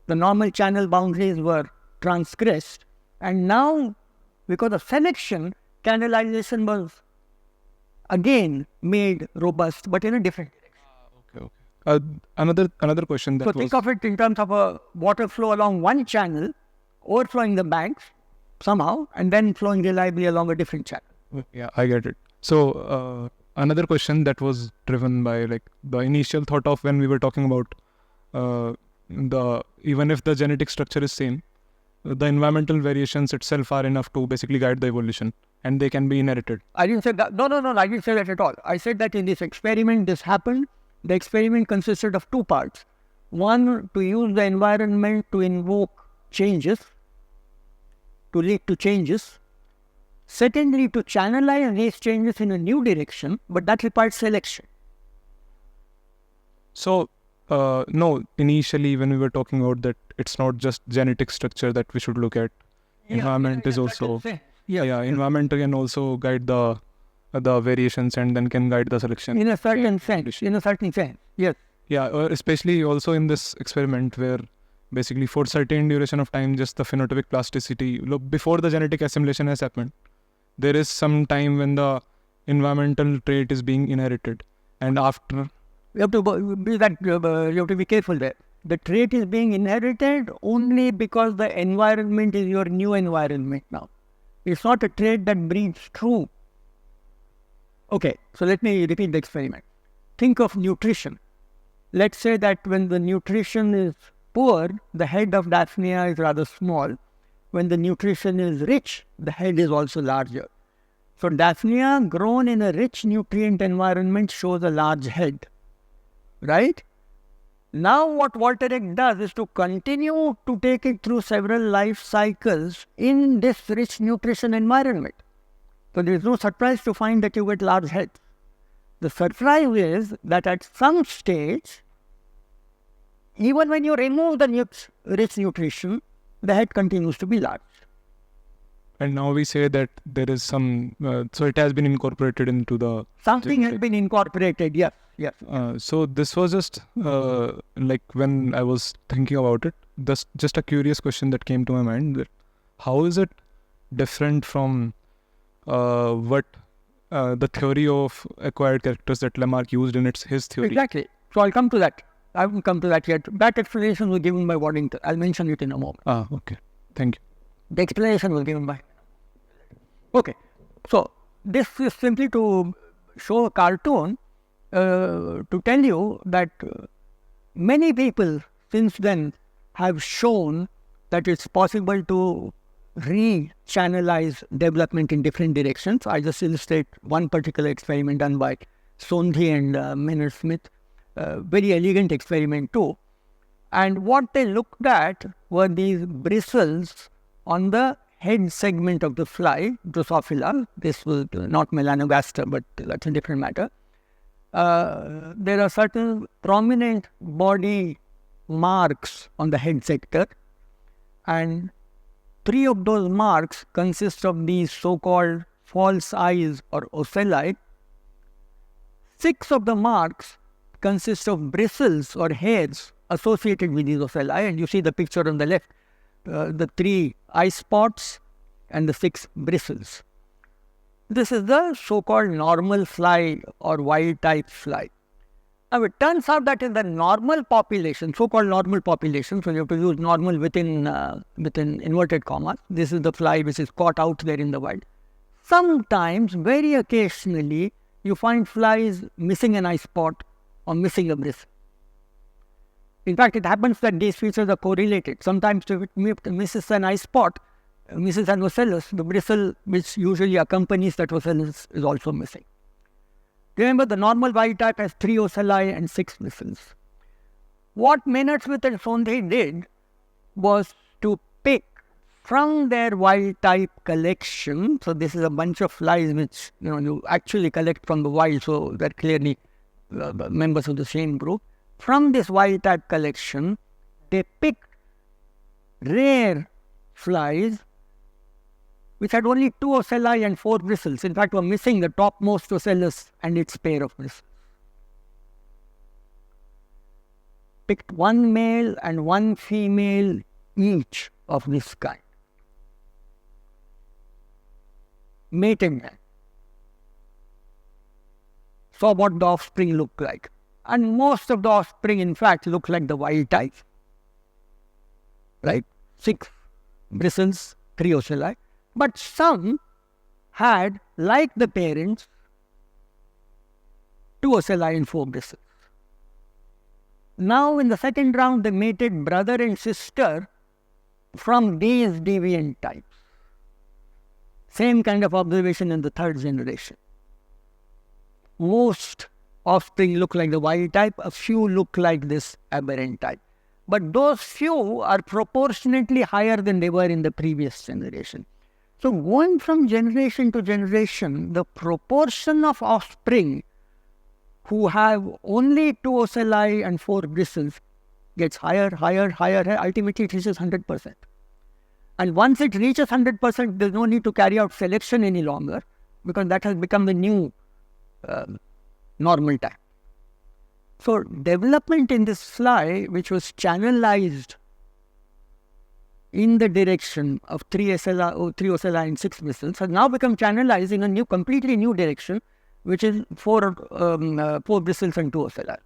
the normal channel boundaries were transgressed, and now, because of selection, canalization was again made robust, but in a different direction. Okay. Another question that think of it in terms of a water flow along one channel, overflowing the banks somehow, and then flowing reliably along a different channel. Yeah, I get it. So another question that was driven by the initial thought of when we were talking about even if the genetic structure is same, the environmental variations itself are enough to basically guide the evolution, and they can be inherited. I didn't say that. No, I didn't say that at all. I said that in this experiment, this happened. The experiment consisted of two parts. One, to use the environment to invoke changes, to lead to changes. Secondly, to channelize these changes in a new direction, but that requires selection. So, no, initially when we were talking about that, it's not just genetic structure that we should look at. Environment is also... environment can also guide the variations and then can guide the selection. In a certain sense, yes. Yeah, especially also in this experiment where basically for certain duration of time, just the phenotypic plasticity, before the genetic assimilation has happened, there is some time when the environmental trait is being inherited, and after... You have to be careful there. The trait is being inherited only because the environment is your new environment now. It's not a trait that breeds true. Okay, so let me repeat the experiment. Think of nutrition. Let's say that when the nutrition is poor, the head of Daphnia is rather small. When the nutrition is rich, the head is also larger. So Daphnia grown in a rich nutrient environment shows a large head. Right? Now what Walter does is to continue to take it through several life cycles in this rich nutrition environment. So there is no surprise to find that you get large heads. The surprise is that at some stage, even when you remove the rich nutrition, the head continues to be large. And now we say that there is some, so it has been incorporated into the... Something has been incorporated, yes. So this was just when I was thinking about it, just a curious question that came to my mind, that how is it different from what the theory of acquired characters that Lamarck used in his theory? Exactly. So I'll come to that. I haven't come to that yet. That explanation was given by Waddington. I'll mention it in a moment. Okay. Thank you. The explanation was given by... Okay. So this is simply to show a cartoon to tell you that many people since then have shown that it's possible to re-channelize development in different directions. I just illustrate one particular experiment done by Sondhi and Maynard Smith. very elegant experiment too. And what they looked at were these bristles on the head segment of the fly, Drosophila. This was not Melanogaster, but that's a different matter. There are certain prominent body marks on the head sector, and 3 of those marks consist of these so-called false eyes or ocelli. 6 of the marks consist of bristles or hairs associated with these ocelli, and you see the picture on the left, the 3 eye spots and the 6 bristles. This is the so-called normal fly or wild type fly. Now it turns out that in the normal population, so-called normal population, so you have to use normal within inverted commas, this is the fly which is caught out there in the wild. Sometimes, very occasionally, you find flies missing an eye spot or missing a bristle. In fact, it happens that these features are correlated. Sometimes if it misses an eye spot, misses an ocellus, the bristle which usually accompanies that ocellus is also missing. Remember, the normal wild type has 3 ocelli and 6 bristles. What Maynard-Smith and Sondhi did was to pick from their wild type collection. So this is a bunch of flies which you actually collect from the wild, so they're clearly members of the same group. From this wild type collection, they picked rare flies which had only 2 ocelli and 4 bristles. In fact, were missing the topmost ocellus and its pair of bristles. Picked 1 male and 1 female each of this kind. Mated them. Saw what the offspring looked like. And most of the offspring, in fact, look like the wild type. Right? 6 bristles, 3 ocelli. But some had, like the parents, 2 ocelli and 4 bristles. Now, in the second round, they mated brother and sister from these deviant types. Same kind of observation in the 3rd generation. Most offspring look like the wild type, a few look like this aberrant type. But those few are proportionately higher than they were in the previous generation. So going from generation to generation, the proportion of offspring who have only 2 ocelli and 4 bristles gets higher, ultimately it reaches 100%. And once it reaches 100%, there's no need to carry out selection any longer, because that has become the new normal type. So development in this fly, which was channelized in the direction of 3 ocelli and 6 bristles, has now become channelized in a completely new direction, which is 4 bristles and 2 ocelli.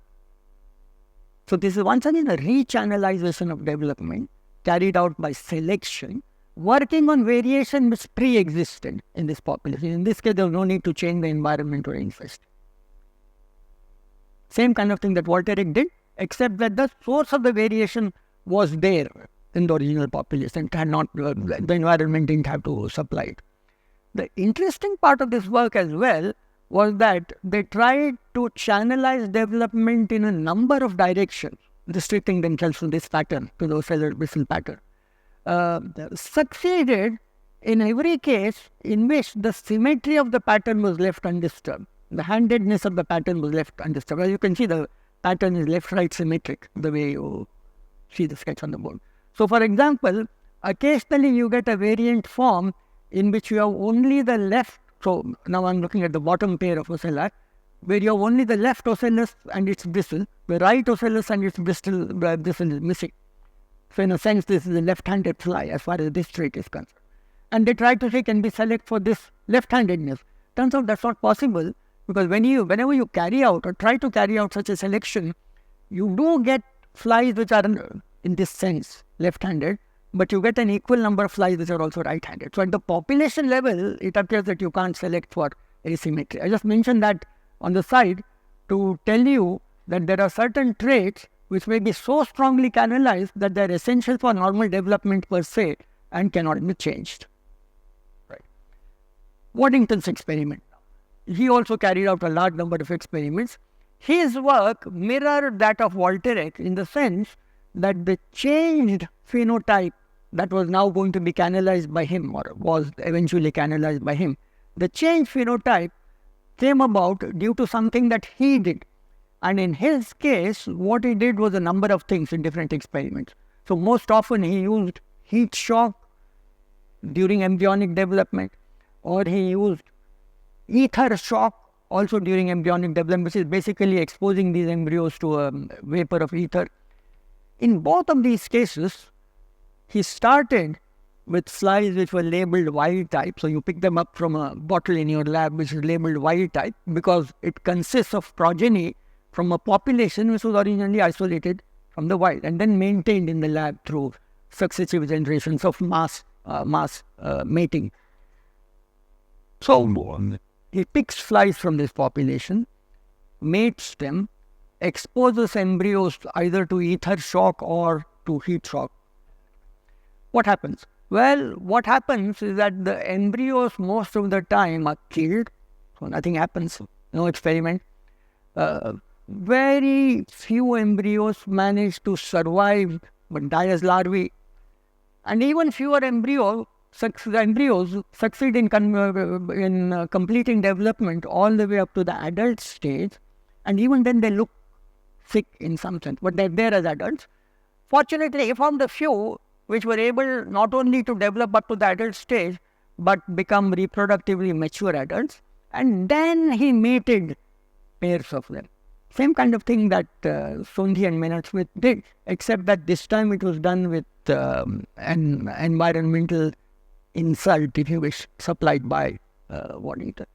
So this is once again a rechannelization of development carried out by selection, working on variation which pre-existed in this population. In this case, there was no need to change the environment or infest. Same kind of thing that Volteric did, except that the source of the variation was there in the original population. It had not, the environment didn't have to supply it. The interesting part of this work as well was that they tried to channelize development in a number of directions, restricting themselves to this pattern, to the ocellular bristle pattern. Succeeded in every case in which the symmetry of the pattern was left undisturbed. The handedness of the pattern was left undisturbed. As you can see, the pattern is left-right symmetric, the way you see the sketch on the board. So, for example, occasionally you get a variant form in which you have only the left. So, now I'm looking at the bottom pair of ocelli, where you have only the left ocellus and its bristle, the right ocellus and its bristle is missing. So, in a sense, this is a left-handed fly as far as this trait is concerned. And they try to say, can we select for this left-handedness? Turns out that's not possible, because whenever you carry out or try to carry out such a selection, you do get flies which are in this sense left-handed, but you get an equal number of flies which are also right-handed. So at the population level, it appears that you can't select for asymmetry. I just mentioned that on the side to tell you that there are certain traits which may be so strongly canalized that they are essential for normal development per se and cannot be changed. Right. Waddington's experiment. He also carried out a large number of experiments. His work mirrored that of Walter X in the sense that the changed phenotype that was now going to be canalized by him, or was eventually canalized by him, the changed phenotype came about due to something that he did. And in his case, what he did was a number of things in different experiments. So most often he used heat shock during embryonic development, or he used ether shock also during embryonic development, which is basically exposing these embryos to a vapor of ether. In both of these cases, he started with flies which were labeled wild type. So you pick them up from a bottle in your lab which is labeled wild type, because it consists of progeny from a population which was originally isolated from the wild and then maintained in the lab through successive generations of mass mating. So he picks flies from this population, mates them, exposes embryos either to ether shock or to heat shock. What happens? Well, what happens is that the embryos most of the time are killed, so nothing happens, no experiment. Very few embryos manage to survive but die as larvae, and even fewer embryos succeed in completing development all the way up to the adult stage, and even then they look sick in some sense, but they're there as adults. Fortunately, he found a few which were able not only to develop up to the adult stage, but become reproductively mature adults, and then he mated pairs of them. Same kind of thing that Sondhi and Maynard Smith did, except that this time it was done with an environmental insult, if you wish, supplied by Waddington.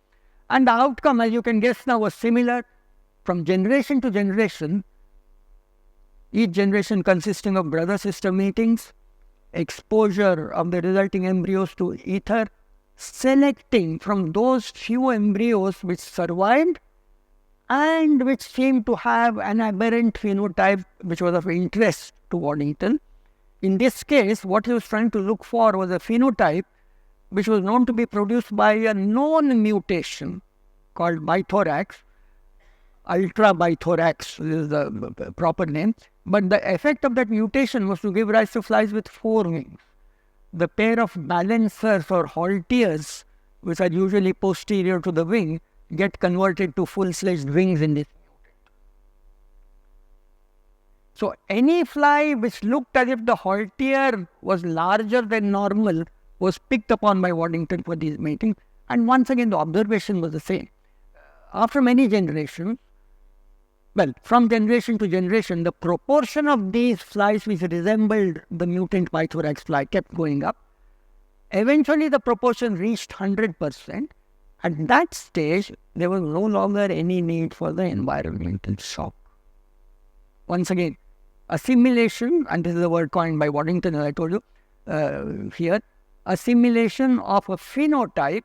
And the outcome, as you can guess now, was similar from generation to generation, each generation consisting of brother-sister matings, exposure of the resulting embryos to ether, selecting from those few embryos which survived and which seemed to have an aberrant phenotype which was of interest to Waddington. In this case, what he was trying to look for was a phenotype which was known to be produced by a known mutation called bithorax. Ultra-bithorax is the proper name. But the effect of that mutation was to give rise to flies with 4 wings. The pair of balancers or halteres, which are usually posterior to the wing, get converted to full-fledged wings in this mutant. So any fly which looked as if the haltere was larger than normal was picked upon by Waddington for these mating, and once again the observation was the same. After many generations, well, from generation to generation, the proportion of these flies which resembled the mutant bithorax fly kept going up. Eventually the proportion reached 100%. At that stage, there was no longer any need for the environmental shock. Once again, assimilation, and this is a word coined by Waddington, as I told you here, assimilation of a phenotype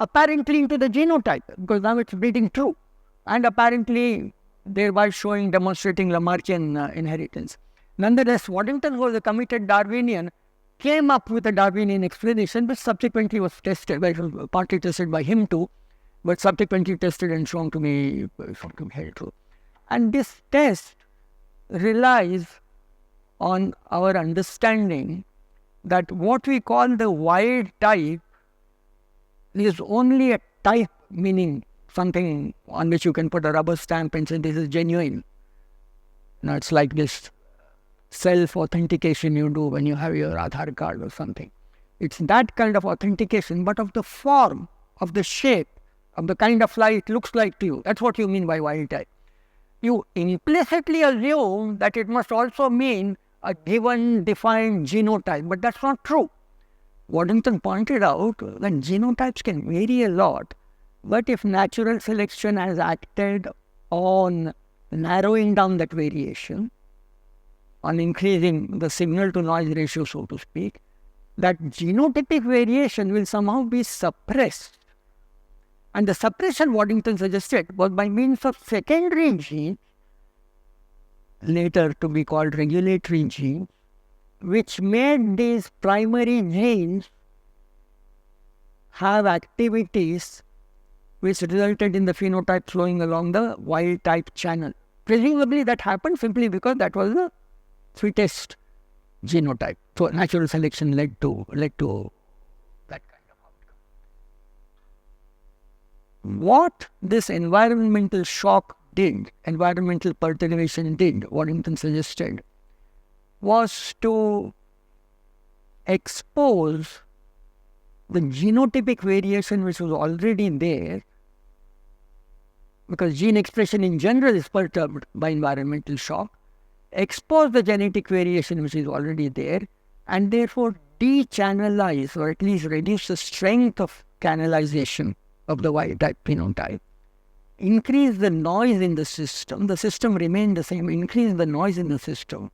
apparently into the genotype, because now it's breeding true, and apparently thereby demonstrating Lamarckian inheritance. Nonetheless, Waddington, who was a committed Darwinian, came up with a Darwinian explanation which subsequently was tested, well, partly tested by him too, but subsequently tested and shown to be held true. And this test relies on our understanding that what we call the wild type is only a type, meaning something on which you can put a rubber stamp and say this is genuine. Now it's like this self-authentication you do when you have your Aadhaar card or something. It's that kind of authentication, but of the form, of the shape, of the kind of fly it looks like to you. That's what you mean by wild type. You implicitly assume that it must also mean a given defined genotype, but that's not true. Waddington pointed out that genotypes can vary a lot, but if natural selection has acted on narrowing down that variation, on increasing the signal-to-noise ratio, so to speak, that genotypic variation will somehow be suppressed. And the suppression, Waddington suggested, was by means of secondary genes, later to be called regulatory genes, which made these primary genes have activities which resulted in the phenotype flowing along the wild type channel. Presumably that happened simply because that was the fittest genotype. So natural selection led to that kind of outcome. What this environmental shock did, environmental perturbation did, Waddington suggested, was to expose the genotypic variation which was already there, because gene expression in general is perturbed by environmental shock, expose the genetic variation which is already there, and therefore de-channelize, or at least reduce the strength of canalization of the wild type phenotype, increase the noise in the system remained the same, increase the noise in the system.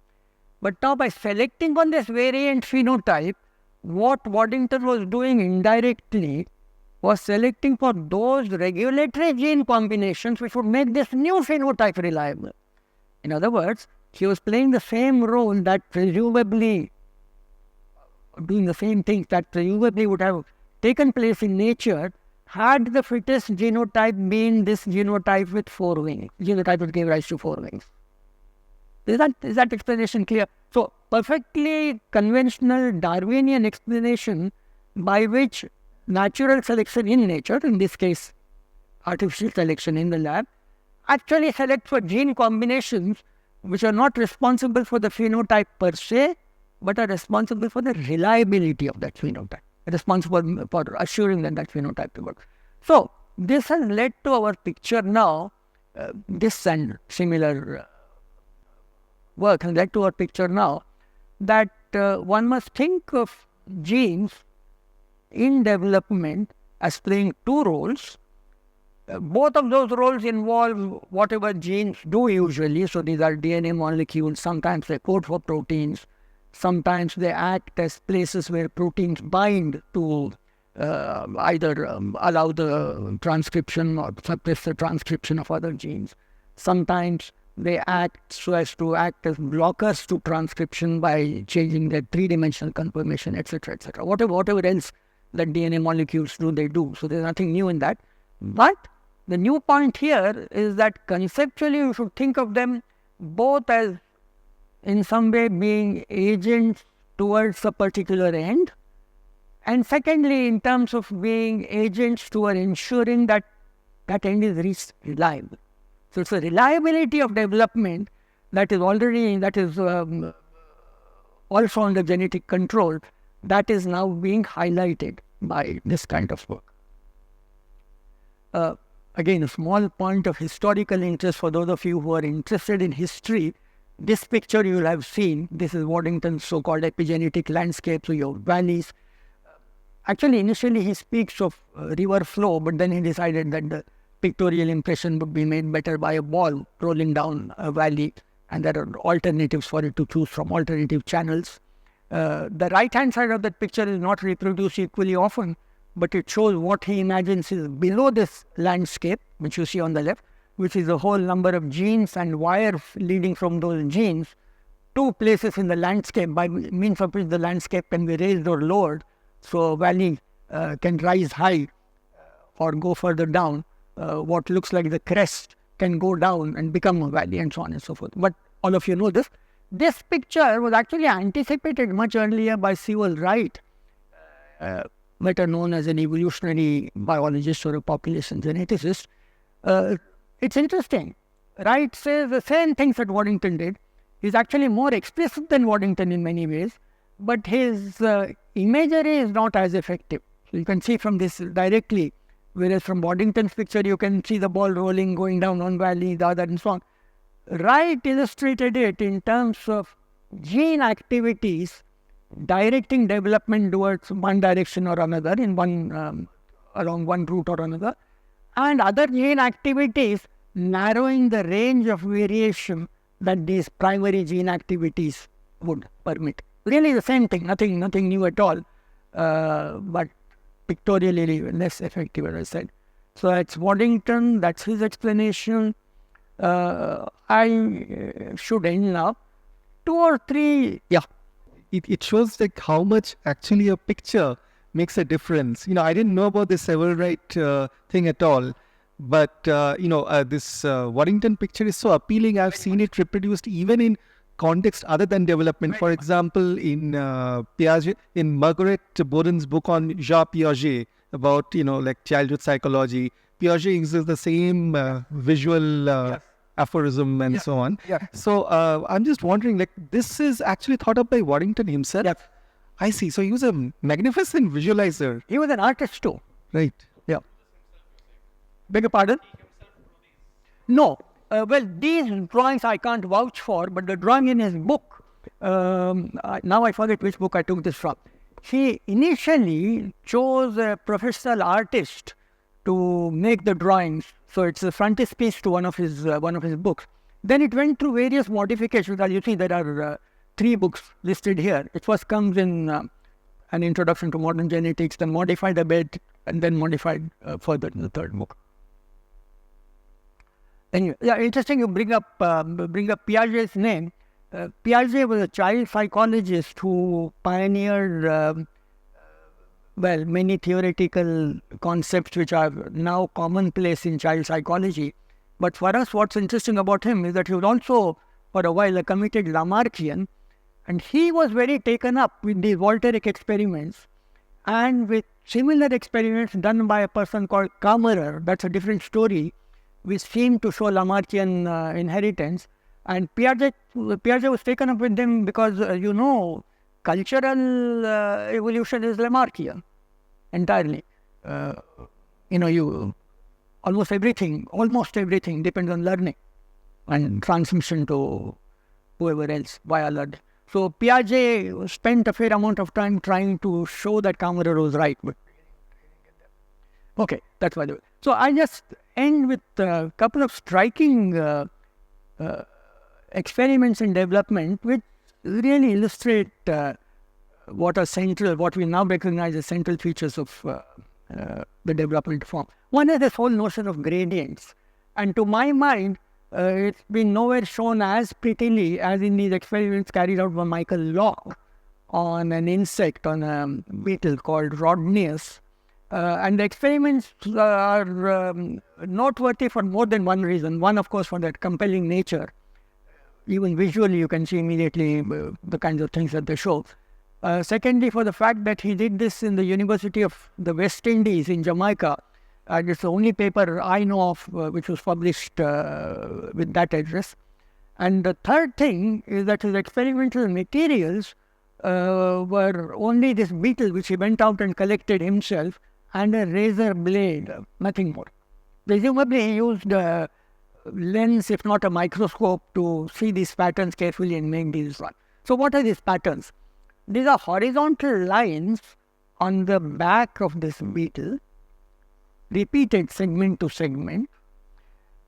But now by selecting on this variant phenotype, what Waddington was doing indirectly was selecting for those regulatory gene combinations which would make this new phenotype reliable. In other words, he was playing the same role that presumably, doing the same things that presumably would have taken place in nature had the fittest genotype been this genotype with 4 wings, genotype that gave rise to 4 wings. Is that explanation clear? So, perfectly conventional Darwinian explanation by which natural selection in nature, in this case artificial selection in the lab, actually select for gene combinations which are not responsible for the phenotype per se, but are responsible for the reliability of that phenotype, responsible for assuring that phenotype will work. So, this has led to our picture now, this and similar work has led to our picture now, that one must think of genes in development as playing 2 roles. Both of those roles involve whatever genes do usually. So these are DNA molecules. Sometimes they code for proteins. Sometimes they act as places where proteins bind to either allow the transcription or suppress the transcription of other genes. Sometimes they act so as to act as blockers to transcription by changing their 3-dimensional conformation, etc., etc. Whatever else that DNA molecules do, they do. So there's nothing new in that. But the new point here is that conceptually you should think of them both as in some way being agents towards a particular end, and secondly in terms of being agents toward ensuring that that end is reached reliable. So it's the reliability of development that is also under genetic control that is now being highlighted by this kind of work. Again, a small point of historical interest for those of you who are interested in history. This picture you will have seen. This is Waddington's so-called epigenetic landscape. So you have valleys. Actually, initially he speaks of river flow, but then he decided that the pictorial impression would be made better by a ball rolling down a valley, and there are alternatives for it to choose from, alternative channels. The right-hand side of that picture is not reproduced equally often, but it shows what he imagines is below this landscape, which you see on the left, which is a whole number of genes and wires leading from those genes to places in the landscape by means of which the landscape can be raised or lowered. So a valley can rise high or go further down. What looks like the crest can go down and become a valley, and so on and so forth. But all of you know this. This picture was actually anticipated much earlier by Sewell Wright, better known as an evolutionary biologist or a population geneticist. It's interesting. Wright says the same things that Waddington did. He's actually more explicit than Waddington in many ways, but his imagery is not as effective. So you can see from this directly, whereas from Waddington's picture you can see the ball rolling, going down one valley, the other, and so on. Wright illustrated it in terms of gene activities directing development towards one direction or another, in one along one route or another, and other gene activities narrowing the range of variation that these primary gene activities would permit. Really the same thing, nothing new at all, but pictorially less effective, as I said. So that's Waddington, that's his explanation. I should end now. 2 or 3, yeah. It shows like how much actually a picture makes a difference. I didn't know about this several right thing at all. But, this Waddington picture is so appealing. I've seen it reproduced even in context other than development. For example, in Piaget, in Margaret Boden's book on Jean Piaget about, like childhood psychology, Piaget uses the same visual aphorism and so on. Yeah. So I'm just wondering, like, this is actually thought up by Waddington himself? Yeah. I see. So he was a magnificent visualizer. He was an artist too. Right. Yeah. Beg your pardon? No. Well, these drawings I can't vouch for, but the drawing in his book, now I forget which book I took this from. He initially chose a professional artist to make the drawings. So it's a frontispiece to one of his books. Then it went through various modifications. As you see, there are 3 books listed here. It first comes in an introduction to modern genetics, then modified a bit, and then modified further in the 3rd book. Anyway, yeah, interesting you bring up Piaget's name. Piaget was a child psychologist who pioneered many theoretical concepts which are now commonplace in child psychology. But for us, what's interesting about him is that he was also, for a while, a committed Lamarckian, and he was very taken up with the Voltairic experiments and with similar experiments done by a person called Kammerer. That's a different story, which seemed to show Lamarckian inheritance. And Piaget was taken up with them because, cultural evolution is Lamarckian entirely. Almost everything depends on learning and transmission to whoever else via learning. So Piaget spent a fair amount of time trying to show that Kammerer was right, but okay, that's why. So I just end with a couple of striking experiments in development which really illustrate what we now recognize as central features of the development form. One is this whole notion of gradients, and to my mind, it's been nowhere shown as prettily as in these experiments carried out by Michael Locke on an insect, on a beetle called Rodnius. And the experiments are noteworthy for more than one reason. One, of course, for that compelling nature. Even visually, you can see immediately the kinds of things that they show. Secondly, for the fact that he did this in the University of the West Indies in Jamaica. And it's the only paper I know of which was published with that address. And the third thing is that his experimental materials were only this beetle which he went out and collected himself, and a razor blade, nothing more. Presumably he used a lens, if not a microscope, to see these patterns carefully and make these run. So what are these patterns? These are horizontal lines on the back of this beetle, repeated segment to segment.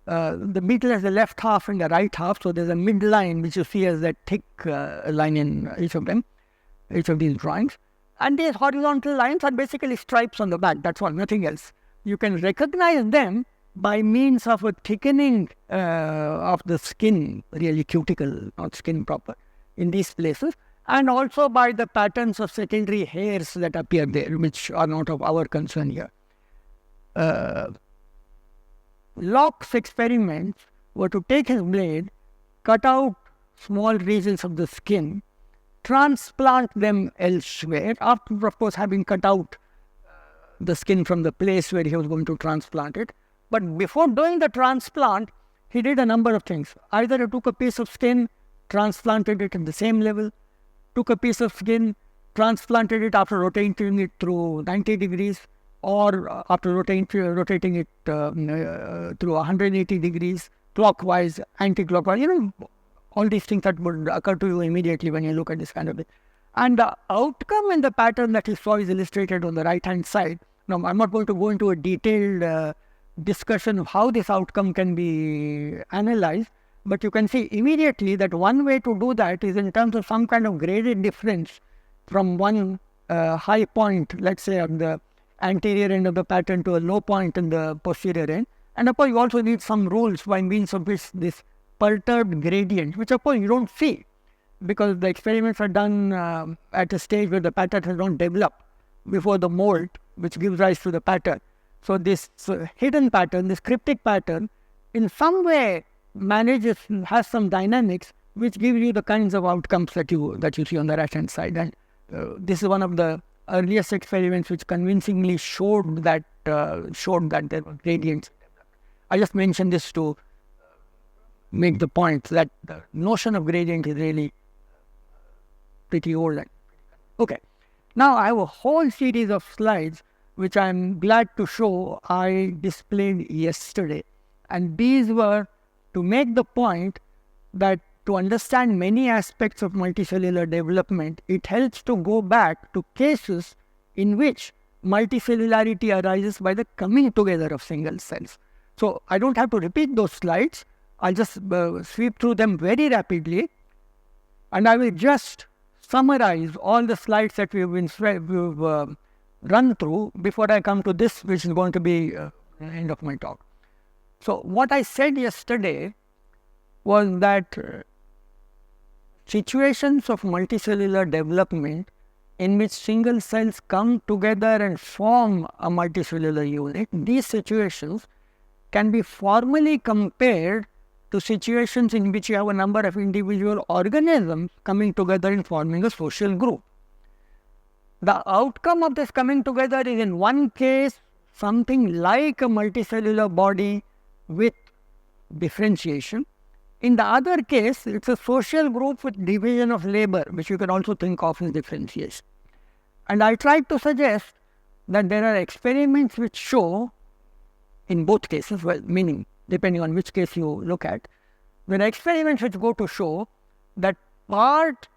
The beetle has the left half and the right half, so there's a midline which you see as that thick line in each of these drawings. And these horizontal lines are basically stripes on the back, that's all, nothing else. You can recognize them by means of a thickening of the skin, really cuticle, not skin proper, in these places, and also by the patterns of secondary hairs that appear there, which are not of our concern here. Locke's experiments were to take his blade, cut out small regions of the skin, transplant them elsewhere, after, of course, having cut out the skin from the place where he was going to transplant it. But before doing the transplant, he did a number of things. Either he took a piece of skin, transplanted it in the same level, took a piece of skin, transplanted it after rotating it through 90 degrees, or after rotating it through 180 degrees, clockwise, anti-clockwise, all these things that would occur to you immediately when you look at this kind of thing. And the outcome in the pattern that you saw is illustrated on the right-hand side. Now, I'm not going to go into a detailed discussion of how this outcome can be analyzed, but you can see immediately that one way to do that is in terms of some kind of graded difference from one high point, let's say on the anterior end of the pattern, to a low point in the posterior end. And of course, you also need some rules by means of which this perturbed gradient, which of course you don't see because the experiments are done at a stage where the pattern has not developed. before the molt, which gives rise to the pattern. So this hidden pattern, this cryptic pattern, in some way has some dynamics which give you the kinds of outcomes that you see on the right hand side. And this is one of the earliest experiments which convincingly showed that there were gradients. I just mentioned this to make the point that the notion of gradient is really pretty old. Okay, now I have a whole series of slides which I am glad to show I displayed yesterday, and these were to make the point that to understand many aspects of multicellular development, it helps to go back to cases in which multicellularity arises by the coming together of single cells. So I don't have to repeat those slides. I'll just sweep through them very rapidly, and I will just summarize all the slides that we've run through before I come to this, which is going to be the end of my talk. So what I said yesterday was that situations of multicellular development in which single cells come together and form a multicellular unit, these situations can be formally compared to situations in which you have a number of individual organisms coming together and forming a social group. The outcome of this coming together is, in one case, something like a multicellular body with differentiation. In the other case, it's a social group with division of labor, which you can also think of as differentiation. And I tried to suggest that there are experiments which show, in both cases, well, meaning depending on which case you look at, there are experiments which go to show that part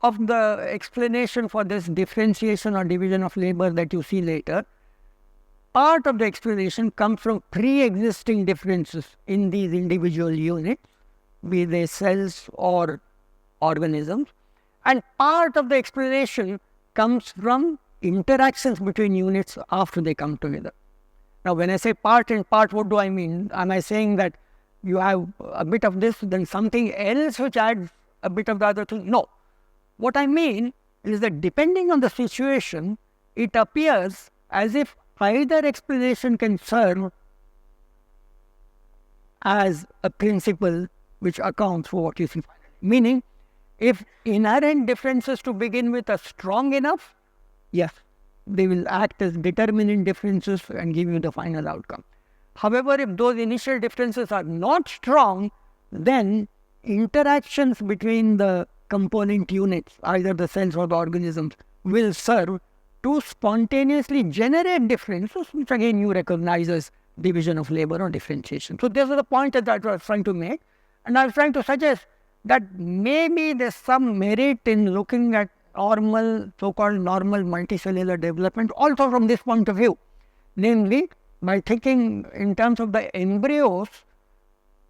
of the explanation for this differentiation or division of labor that you see later, part of the explanation comes from pre-existing differences in these individual units, be they cells or organisms, and part of the explanation comes from interactions between units after they come together. Now, when I say part and part, what do I mean? Am I saying that you have a bit of this, then something else which adds a bit of the other thing? No. What I mean is that depending on the situation, it appears as if either explanation can serve as a principle which accounts for what you see. Meaning, if inherent differences to begin with are strong enough, yes, they will act as determinant differences and give you the final outcome. However, if those initial differences are not strong, then interactions between the component units, either the cells or the organisms, will serve to spontaneously generate differences, which again you recognize as division of labor or differentiation. So this is the point that I was trying to make, and I was trying to suggest that maybe there's some merit in looking at normal, so-called normal multicellular development also from this point of view, namely by thinking in terms of the embryos,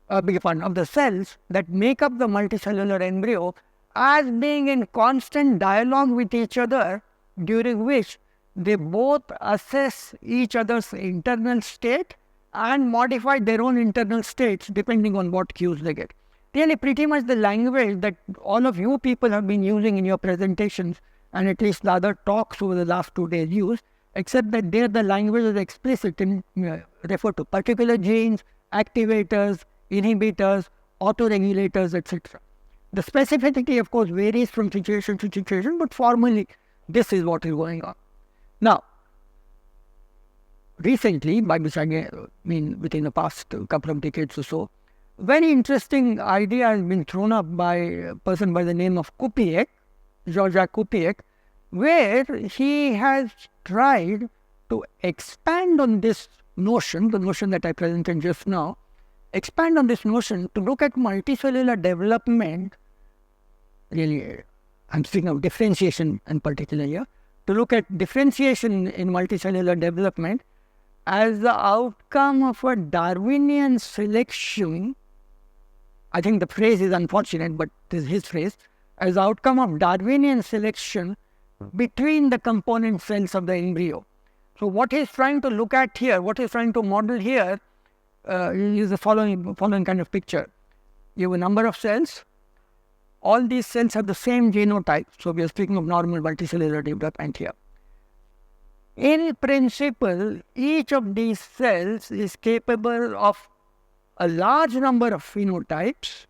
of the cells that make up the multicellular embryo as being in constant dialogue with each other, during which they both assess each other's internal state and modify their own internal states depending on what cues they get. Really pretty much the language that all of you people have been using in your presentations, and at least the other talks over the last 2 days use, except that there the language is explicit and refer to particular genes, activators, inhibitors, autoregulators, etc. The specificity, of course, varies from situation to situation, but formally this is what is going on. Now, recently, by which I mean within the past couple of decades or so, very interesting idea has been thrown up by a person by the name of Kupiec, Jean-Jacques Kupiec, where he has tried to expand on this notion, the notion that I presented just now, expand on this notion to look at multicellular development, really, I'm speaking of differentiation in particular here, to look at differentiation in multicellular development as the outcome of a Darwinian selection. I think the phrase is unfortunate, but this is his phrase, as the outcome of Darwinian selection between the component cells of the embryo. So what he's trying to look at here, what he's trying to model here is the following kind of picture. You have a number of cells. All these cells have the same genotype. So we are speaking of normal multicellular development here. In principle, each of these cells is capable of a large number of phenotypes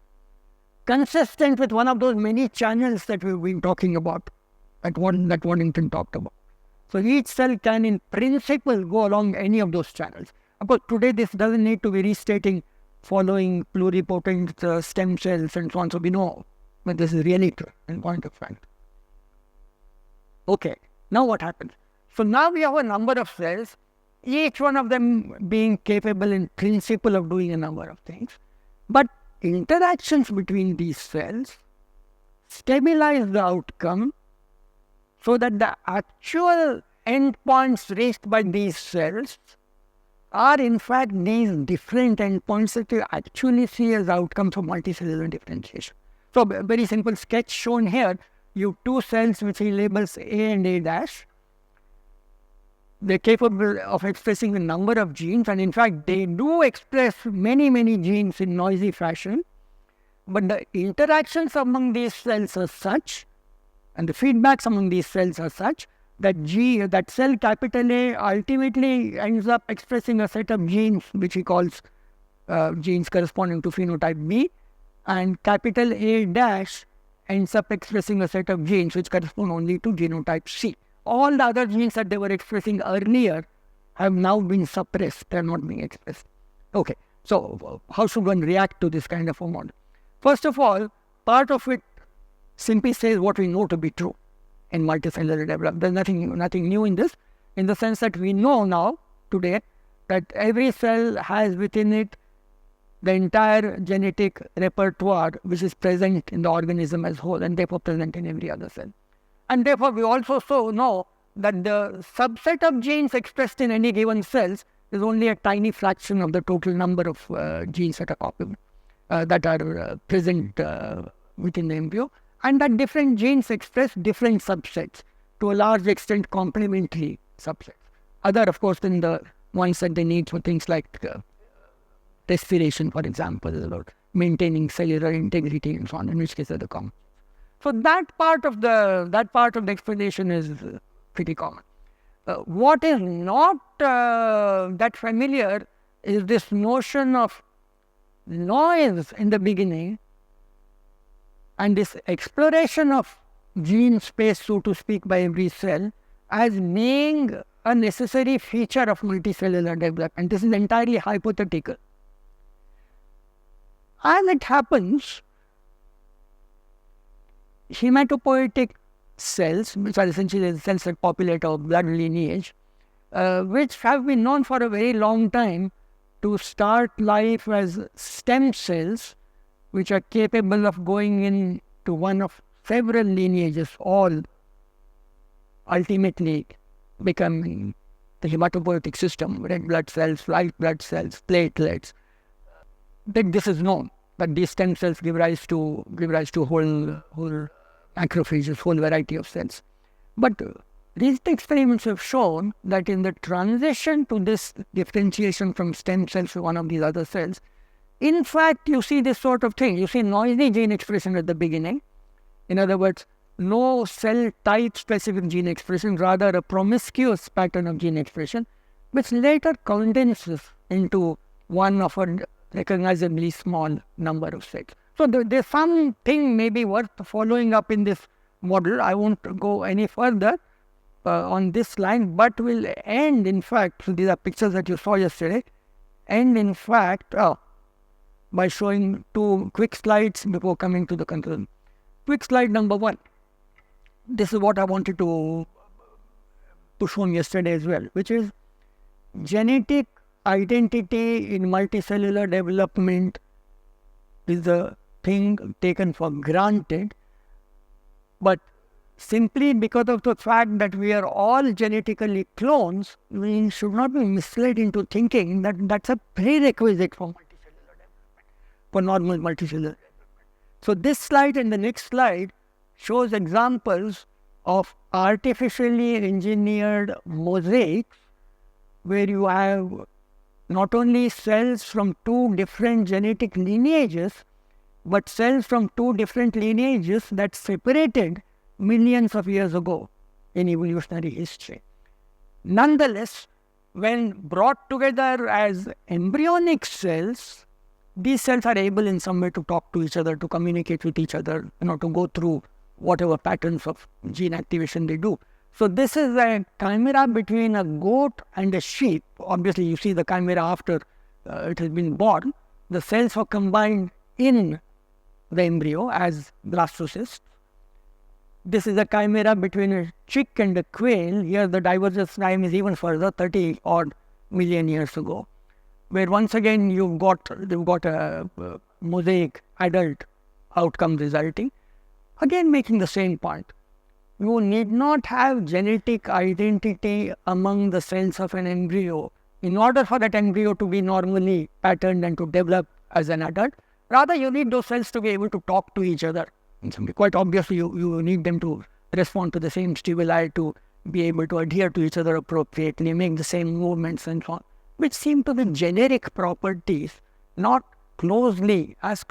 consistent with one of those many channels that we've been talking about, that Waddington talked about. So each cell can in principle go along any of those channels. Of course, today this doesn't need to be restating following pluripotent stem cells and so on. So we know that this is really true in point of fact. Okay, now what happens? So now we have a number of cells, each one of them being capable in principle of doing a number of things. But interactions between these cells stabilize the outcome so that the actual endpoints reached by these cells are in fact these different endpoints that you actually see as outcomes of multicellular differentiation. So a very simple sketch shown here. You have two cells which he labels A and A dash. They're capable of expressing a number of genes, and in fact they do express many genes in noisy fashion, but the interactions among these cells are such, and the feedbacks among these cells are such, that that cell capital A ultimately ends up expressing a set of genes which he calls genes corresponding to phenotype B, and capital A dash ends up expressing a set of genes which correspond only to genotype C. All the other genes that they were expressing earlier have now been suppressed, they are not being expressed. Okay, so how should one react to this kind of a model? First of all, part of it simply says what we know to be true in multicellular development. There's nothing new in this, in the sense that we know now, today, that every cell has within it the entire genetic repertoire which is present in the organism as a whole, and therefore present in every other cell. And therefore, we also know that the subset of genes expressed in any given cells is only a tiny fraction of the total number of genes that are present within the embryo, and that different genes express different subsets, to a large extent complementary subsets. Other, of course, than the ones that they need for things like respiration, for example, or maintaining cellular integrity and so on, in which case are the common. So that part of the explanation is pretty common. What is not that familiar is this notion of noise in the beginning, and this exploration of gene space, so to speak, by every cell as being a necessary feature of multicellular development. This is entirely hypothetical. As it happens, hematopoietic cells, which are essentially the cells that populate our blood lineage, which have been known for a very long time to start life as stem cells, which are capable of going into one of several lineages, all ultimately becoming the hematopoietic system, red blood cells, white blood cells, platelets. That this is known, that these stem cells give rise to whole macrophages, whole variety of cells. But recent experiments have shown that in the transition to this differentiation from stem cells to one of these other cells, in fact, you see this sort of thing. You see noisy gene expression at the beginning. In other words, no cell type specific gene expression, rather a promiscuous pattern of gene expression, which later condenses into one of a recognizably small number of cells. So there's something maybe worth following up in this model. I won't go any further on this line, but will end in fact, so these are pictures that you saw yesterday, end in fact by showing two quick slides before coming to the conclusion. Quick slide number 1. This is what I wanted to push on yesterday as well, which is genetic identity in multicellular development is a thing taken for granted, but simply because of the fact that we are all genetically clones, we should not be misled into thinking that that's a prerequisite for multicellular development, for normal multicellular development. So this slide and the next slide shows examples of artificially engineered mosaics where you have not only cells from two different genetic lineages, but cells from two different lineages that separated millions of years ago in evolutionary history. Nonetheless, when brought together as embryonic cells, these cells are able in some way to talk to each other, to communicate with each other, to go through whatever patterns of gene activation they do. So this is a chimera between a goat and a sheep. Obviously, you see the chimera after it has been born. The cells are combined in the embryo as blastocysts. This is a chimera between a chick and a quail. Here the divergence time is even further, 30 odd million years ago, where once again you've got a mosaic adult outcome resulting. Again making the same point. You need not have genetic identity among the cells of an embryo in order for that embryo to be normally patterned and to develop as an adult. Rather, you need those cells to be able to talk to each other. Quite obviously, you need them to respond to the same stimuli, to be able to adhere to each other appropriately, make the same movements and so on, which seem to be generic properties, not as closely as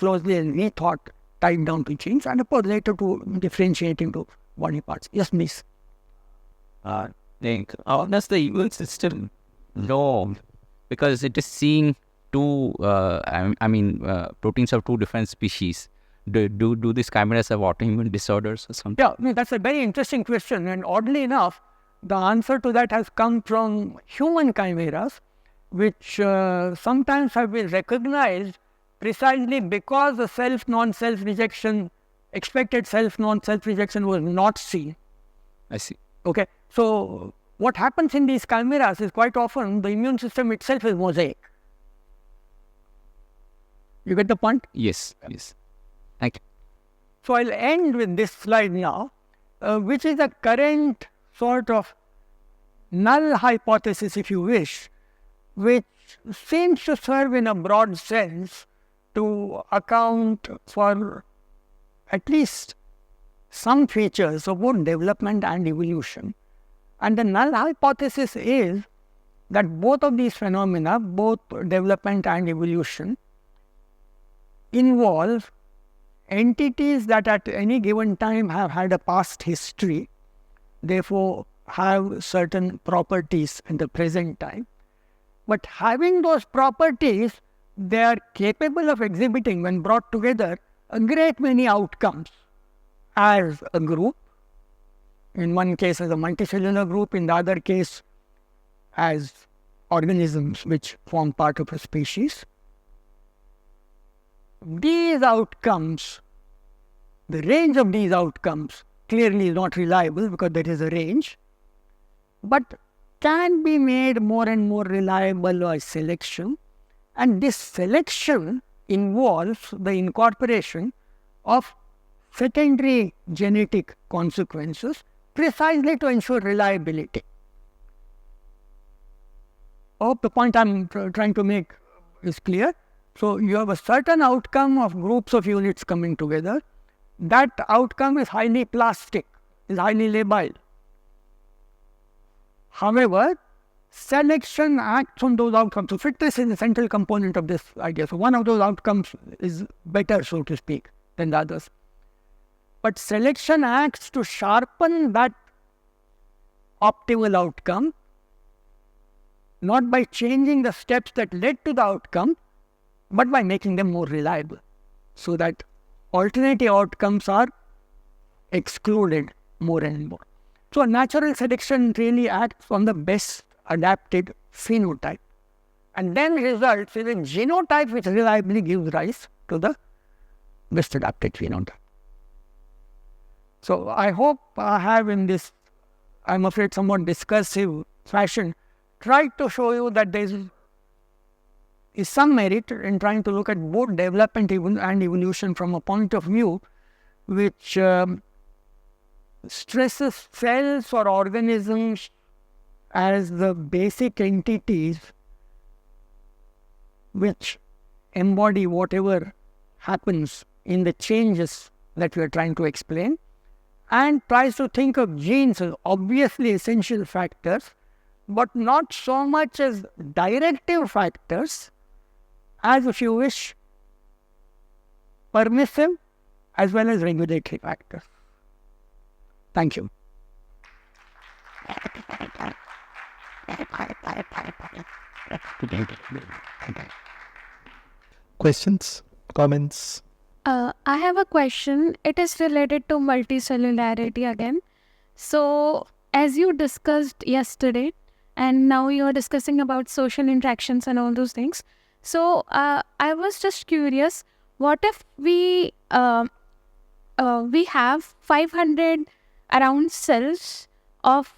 we thought, tied down to genes, and of course later to differentiate into body parts. Yes, please. How does the immune system know? Because it is seeing two, proteins of two different species. Do these chimeras have autoimmune disorders or something? Yeah, that's a very interesting question, and oddly enough, the answer to that has come from human chimeras, which sometimes have been recognized precisely because the self-non-self rejection, expected self-non-self rejection was not seen. I see. Okay, so what happens in these chimeras is quite often the immune system itself is mosaic. You get the point? Yes, yes. Thank you. So I'll end with this slide now, which is a current sort of null hypothesis, if you wish, which seems to serve in a broad sense to account for at least some features of both development and evolution. And the null hypothesis is that both of these phenomena, both development and evolution, involve entities that at any given time have had a past history, therefore have certain properties in the present time. But having those properties, they are capable of exhibiting, when brought together, a great many outcomes as a group. In one case as a multicellular group, in the other case as organisms which form part of a species. These outcomes, the range of these outcomes clearly is not reliable because there is a range, but can be made more and more reliable by selection, and this selection involves the incorporation of secondary genetic consequences precisely to ensure reliability. I hope the point I'm trying to make is clear. So you have a certain outcome of groups of units coming together. That outcome is highly plastic, is highly labile. However, selection acts on those outcomes. So fitness is the central component of this idea. So one of those outcomes is better, so to speak, than the others. But selection acts to sharpen that optimal outcome, not by changing the steps that led to the outcome, but by making them more reliable, so that alternative outcomes are excluded more and more. So natural selection really acts on the best adapted phenotype, and then results in a genotype which reliably gives rise to the best adapted phenotype. So I hope I have, in this, I'm afraid, somewhat discursive fashion, tried to show you that there is some merit in trying to look at both development and evolution from a point of view which stresses cells or organisms as the basic entities which embody whatever happens in the changes that we are trying to explain, and tries to think of genes as obviously essential factors, but not so much as directive factors as, if you wish, permissive as well as regulatory factors. Thank you. Questions, comments? I have a question. It is related to multicellularity again. So, as you discussed yesterday, and now you're discussing about social interactions and all those things. So, I was just curious, what if we have 500 around cells of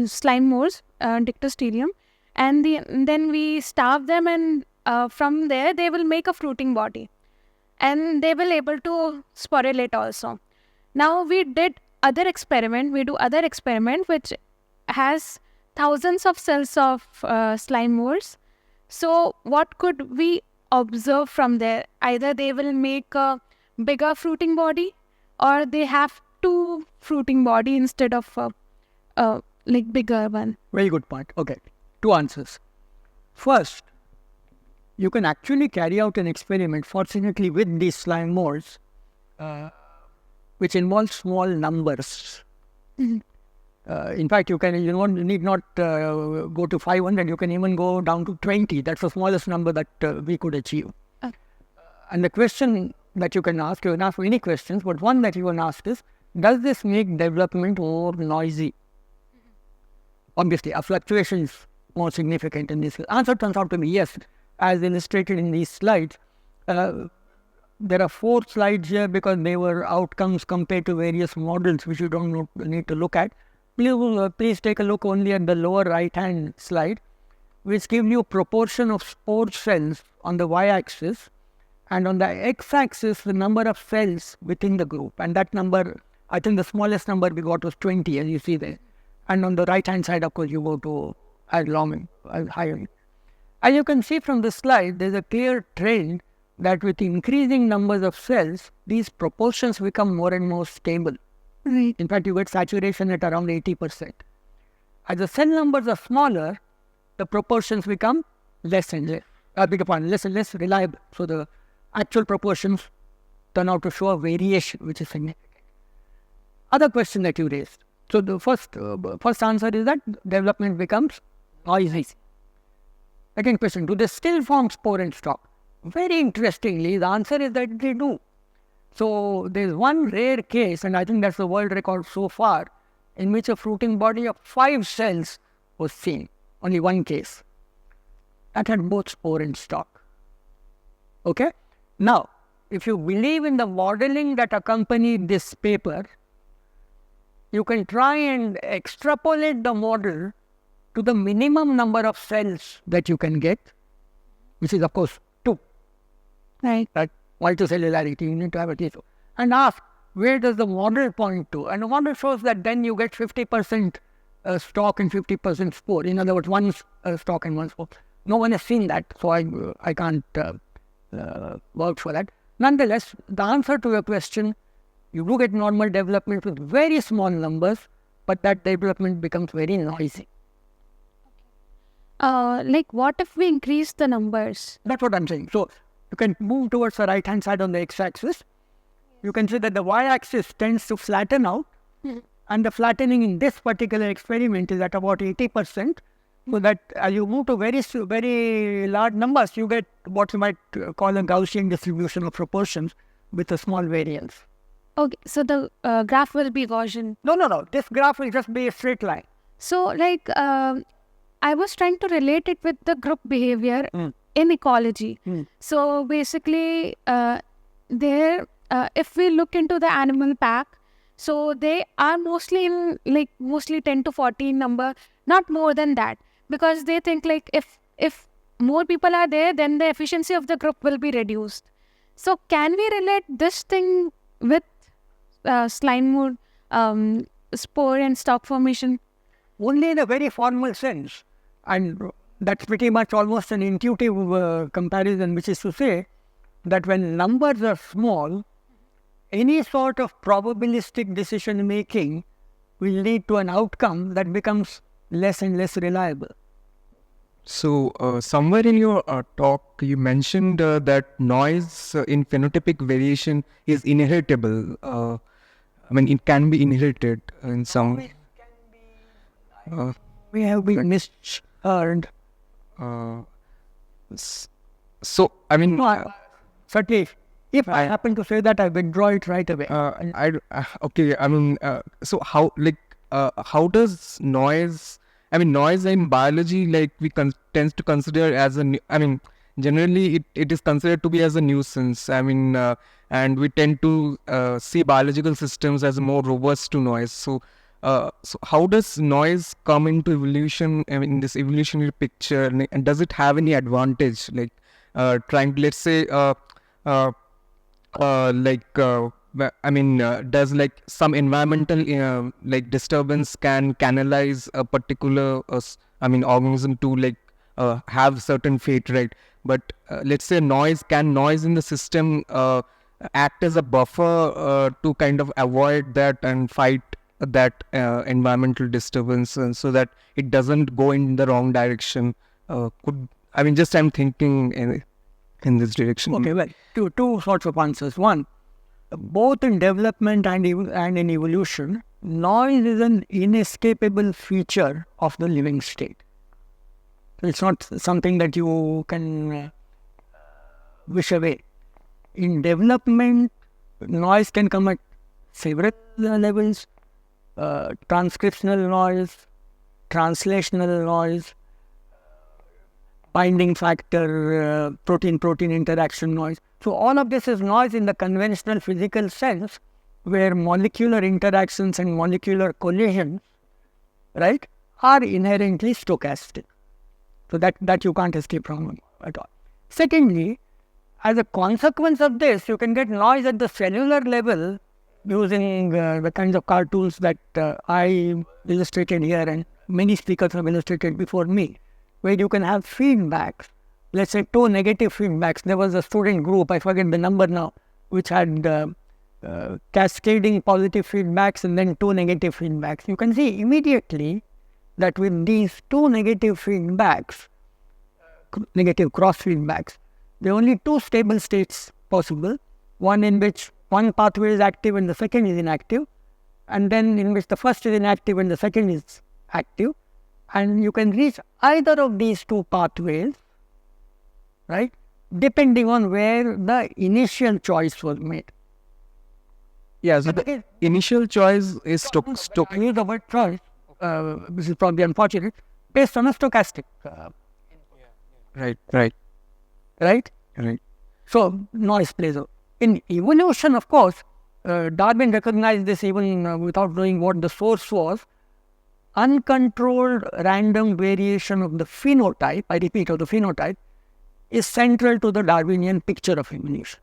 slime moles, dictyostelium, and then we starve them, and from there they will make a fruiting body, and they will able to sporulate also. Now we do other experiment which has thousands of cells of slime moles. So what could we observe from there? Either they will make a bigger fruiting body, or they have two fruiting body instead of like bigger one. Very good point. Okay, two answers. First, you can actually carry out an experiment, fortunately, with these slime molds, which involves small numbers. In fact, you need not go to 500. You can even go down to 20. That's the smallest number that we could achieve. And the question that you can ask many questions, but one that you can ask is, does this make development more noisy? Obviously, a fluctuation is more significant in this. Answer turns out to be yes, as illustrated in these slides. There are 4 slides here because they were outcomes compared to various models, which you don't need to look at. Please take a look only at the lower right-hand slide, which gives you proportion of spore cells on the y-axis, and on the x-axis, the number of cells within the group. And that number, I think the smallest number we got was 20, as you see there. And on the right-hand side, of course, you go to as higher. As you can see from the slide, there's a clear trend that with increasing numbers of cells, these proportions become more and more stable. Right. In fact, you get saturation at around 80%. As the cell numbers are smaller, the proportions become less and less reliable. So the actual proportions turn out to show a variation, which is significant. Other question that you raised. So the first answer is that development becomes noisy. Second question, do they still form spore and stalk? Very interestingly, the answer is that they do. So there's one rare case, and I think that's the world record so far, in which a fruiting body of 5 cells was seen. Only one case. That had both spore and stalk. Okay? Now, if you believe in the modeling that accompanied this paper, you can try and extrapolate the model to the minimum number of cells that you can get, which is of course 2. Right. That multicellularity, you need to have a T2. And ask, where does the model point to? And the model shows that then you get 50% stalk and 50% spore. In other words, one stalk and one spore. No one has seen that, so I can't vouch for that. Nonetheless, the answer to your question, you do get normal development with very small numbers, but that development becomes very noisy. Like what if we increase the numbers? That's what I'm saying. So you can move towards the right-hand side on the x-axis. You can see that the y-axis tends to flatten out, and the flattening in this particular experiment is at about 80%. So that as you move to very large numbers, you get what you might call a Gaussian distribution of proportions with a small variance. Okay, so the graph will be Gaussian. No. This graph will just be a straight line. So like I was trying to relate it with the group behavior in ecology. So basically there, if we look into the animal pack, so they are mostly in mostly 10 to 14 number, not more than that, because they think like if more people are there, then the efficiency of the group will be reduced. So can we relate this thing with slime mold, spore and stalk formation? Only in a very formal sense. And that's pretty much almost an intuitive comparison, which is to say that when numbers are small, any sort of probabilistic decision making will lead to an outcome that becomes less and less reliable. So, somewhere in your talk, you mentioned that noise in phenotypic variation is inheritable. I mean, it can be inherited in some. We have been misheard. So I mean, No, certainly, if I happen to say that, I withdraw it right away. okay. I mean, so how does noise? I mean, noise in biology, like we tends to consider as I mean, generally it is considered to be as a nuisance. I mean, and we tend to see biological systems as more robust to noise. So how does noise come into evolution? I mean, in this evolutionary picture, and does it have any advantage? Like trying to, let's say, I mean, does like some environmental like disturbance can canalize a particular I mean organism to like have certain fate, right? But let's say noise in the system act as a buffer to kind of avoid that and fight that environmental disturbance, so that it doesn't go in the wrong direction. Just I'm thinking in this direction. Okay, well, two sorts of answers. One, both in development and in evolution, noise is an inescapable feature of the living state. It's not something that you can wish away. In development, noise can come at several levels: transcriptional noise, translational noise, binding factor, protein-protein interaction noise. So all of this is noise in the conventional physical sense, where molecular interactions and molecular collisions, right, are inherently stochastic. So that you can't escape from at all. Secondly, as a consequence of this, you can get noise at the cellular level using the kinds of cartoons that I illustrated here and many speakers have illustrated before me, where you can have feedbacks. Let's say two negative feedbacks. There was a student group, I forget the number now, which had cascading positive feedbacks and then two negative feedbacks. You can see immediately that with these two negative feedbacks, negative cross feedbacks, there are only two stable states possible. One in which one pathway is active and the second is inactive, and then in which the first is inactive and the second is active. And you can reach either of these two pathways, right, depending on where the initial choice was made. Yeah, so the initial choice is I use the word choice, this is probably unfortunate, based on a stochastic. Right? So, noise plays a... In evolution, of course, Darwin recognized this even without knowing what the source was. Uncontrolled random variation of the phenotype, I repeat, of the phenotype, is central to the Darwinian picture of evolution.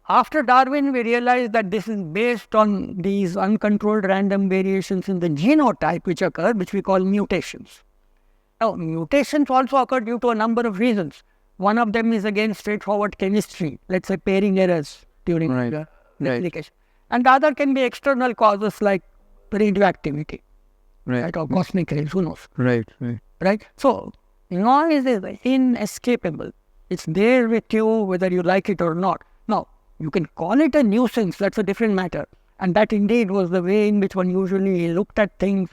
After Darwin, we realized that this is based on these uncontrolled random variations in the genotype which occur, which we call mutations. Now, mutations also occur due to a number of reasons. One of them is again straightforward chemistry, let's say pairing errors during the replication. And the other can be external causes like radioactivity, right, or cosmic rays, who knows. Right? So, noise is inescapable. It's there with you whether you like it or not. Now, you can call it a nuisance, that's a different matter. And that indeed was the way in which one usually looked at things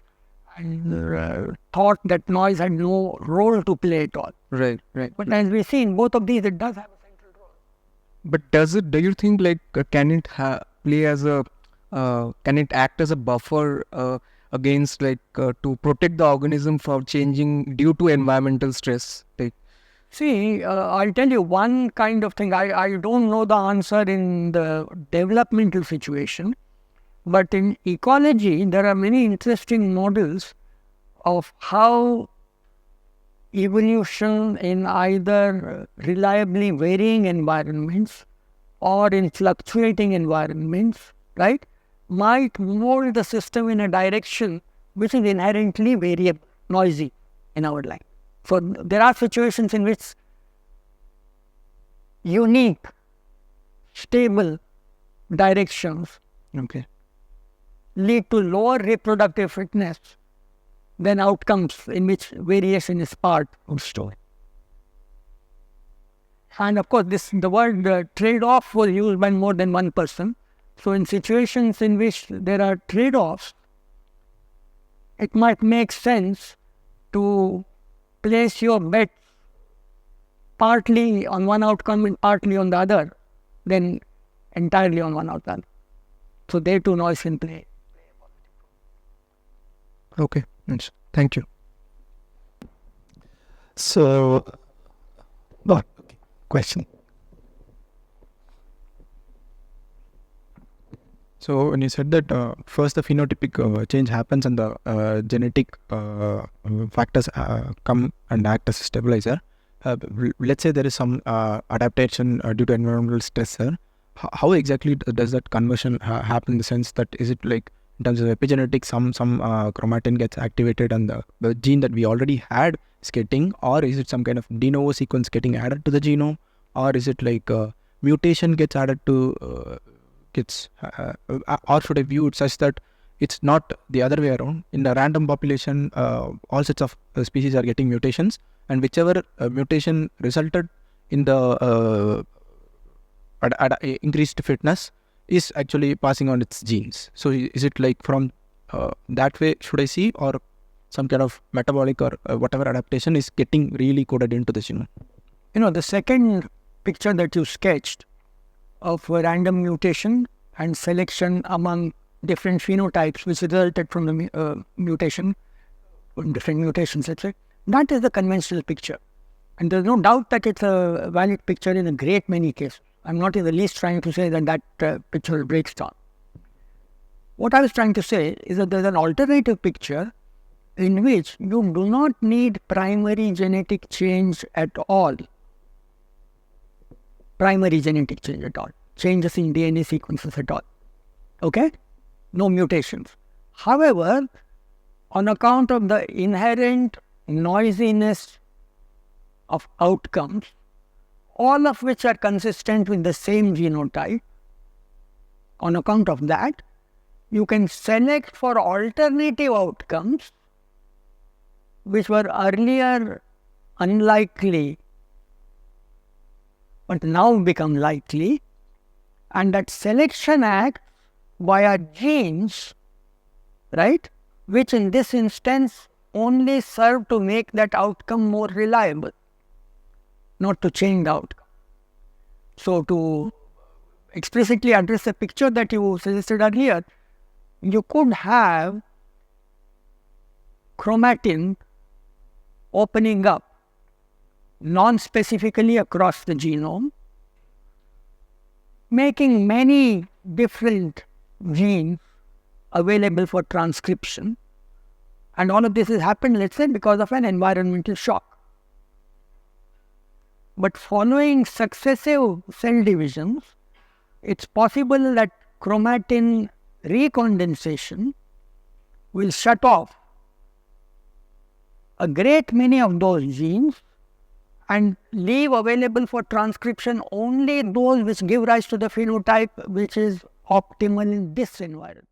and thought that noise had no role to play at all. But as we see in both of these, it does have a central role. But do you think like can it play as a can it act as a buffer against like to protect the organism from changing due to environmental stress? Like, see, I'll tell you one kind of thing. I don't know the answer in the developmental situation, but in ecology, there are many interesting models of how evolution in either reliably varying environments or in fluctuating environments, right, might mold the system in a direction which is inherently variable, noisy in our life. So, there are situations in which unique, stable directions lead to lower reproductive fitness than outcomes in which variation is part of the story. And of course, the word trade-off was used by more than one person. So, in situations in which there are trade-offs, it might make sense to place your bet partly on one outcome and partly on the other than entirely on one outcome. So there too noise can play. Okay. Thank you. So, question. So when you said that first the phenotypic change happens and the genetic factors come and act as a stabilizer. Let's say there is some adaptation due to environmental stressor. How exactly does that conversion happen in the sense that is it like in terms of epigenetics, some chromatin gets activated and the gene that we already had is getting, or is it some kind of de novo sequence getting added to the genome, or is it like mutation gets added to or should I view it such that it's not the other way around? In the random population, all sorts of species are getting mutations, and whichever mutation resulted in the increased fitness is actually passing on its genes. So is it like from that way should I see, or some kind of metabolic or whatever adaptation is getting really coded into the genome? The second picture that you sketched of a random mutation and selection among different phenotypes which resulted from the mutation, different mutations, let's say, that is the conventional picture. And there's no doubt that it's a valid picture in a great many cases. I'm not in the least trying to say that picture breaks down. What I was trying to say is that there's an alternative picture in which you do not need primary genetic change at all. Primary genetic change at all. Changes in DNA sequences at all. Okay? No mutations. However, on account of the inherent noisiness of outcomes, all of which are consistent with the same genotype, on account of that, you can select for alternative outcomes which were earlier unlikely but now become likely, and that selection acts via genes, right, which in this instance only serve to make that outcome more reliable, not to change the outcome. So to explicitly address the picture that you suggested earlier, you could have chromatin opening up non-specifically across the genome, making many different genes available for transcription, and all of this has happened, let's say, because of an environmental shock. But following successive cell divisions, it's possible that chromatin recondensation will shut off a great many of those genes and leave available for transcription only those which give rise to the phenotype which is optimal in this environment.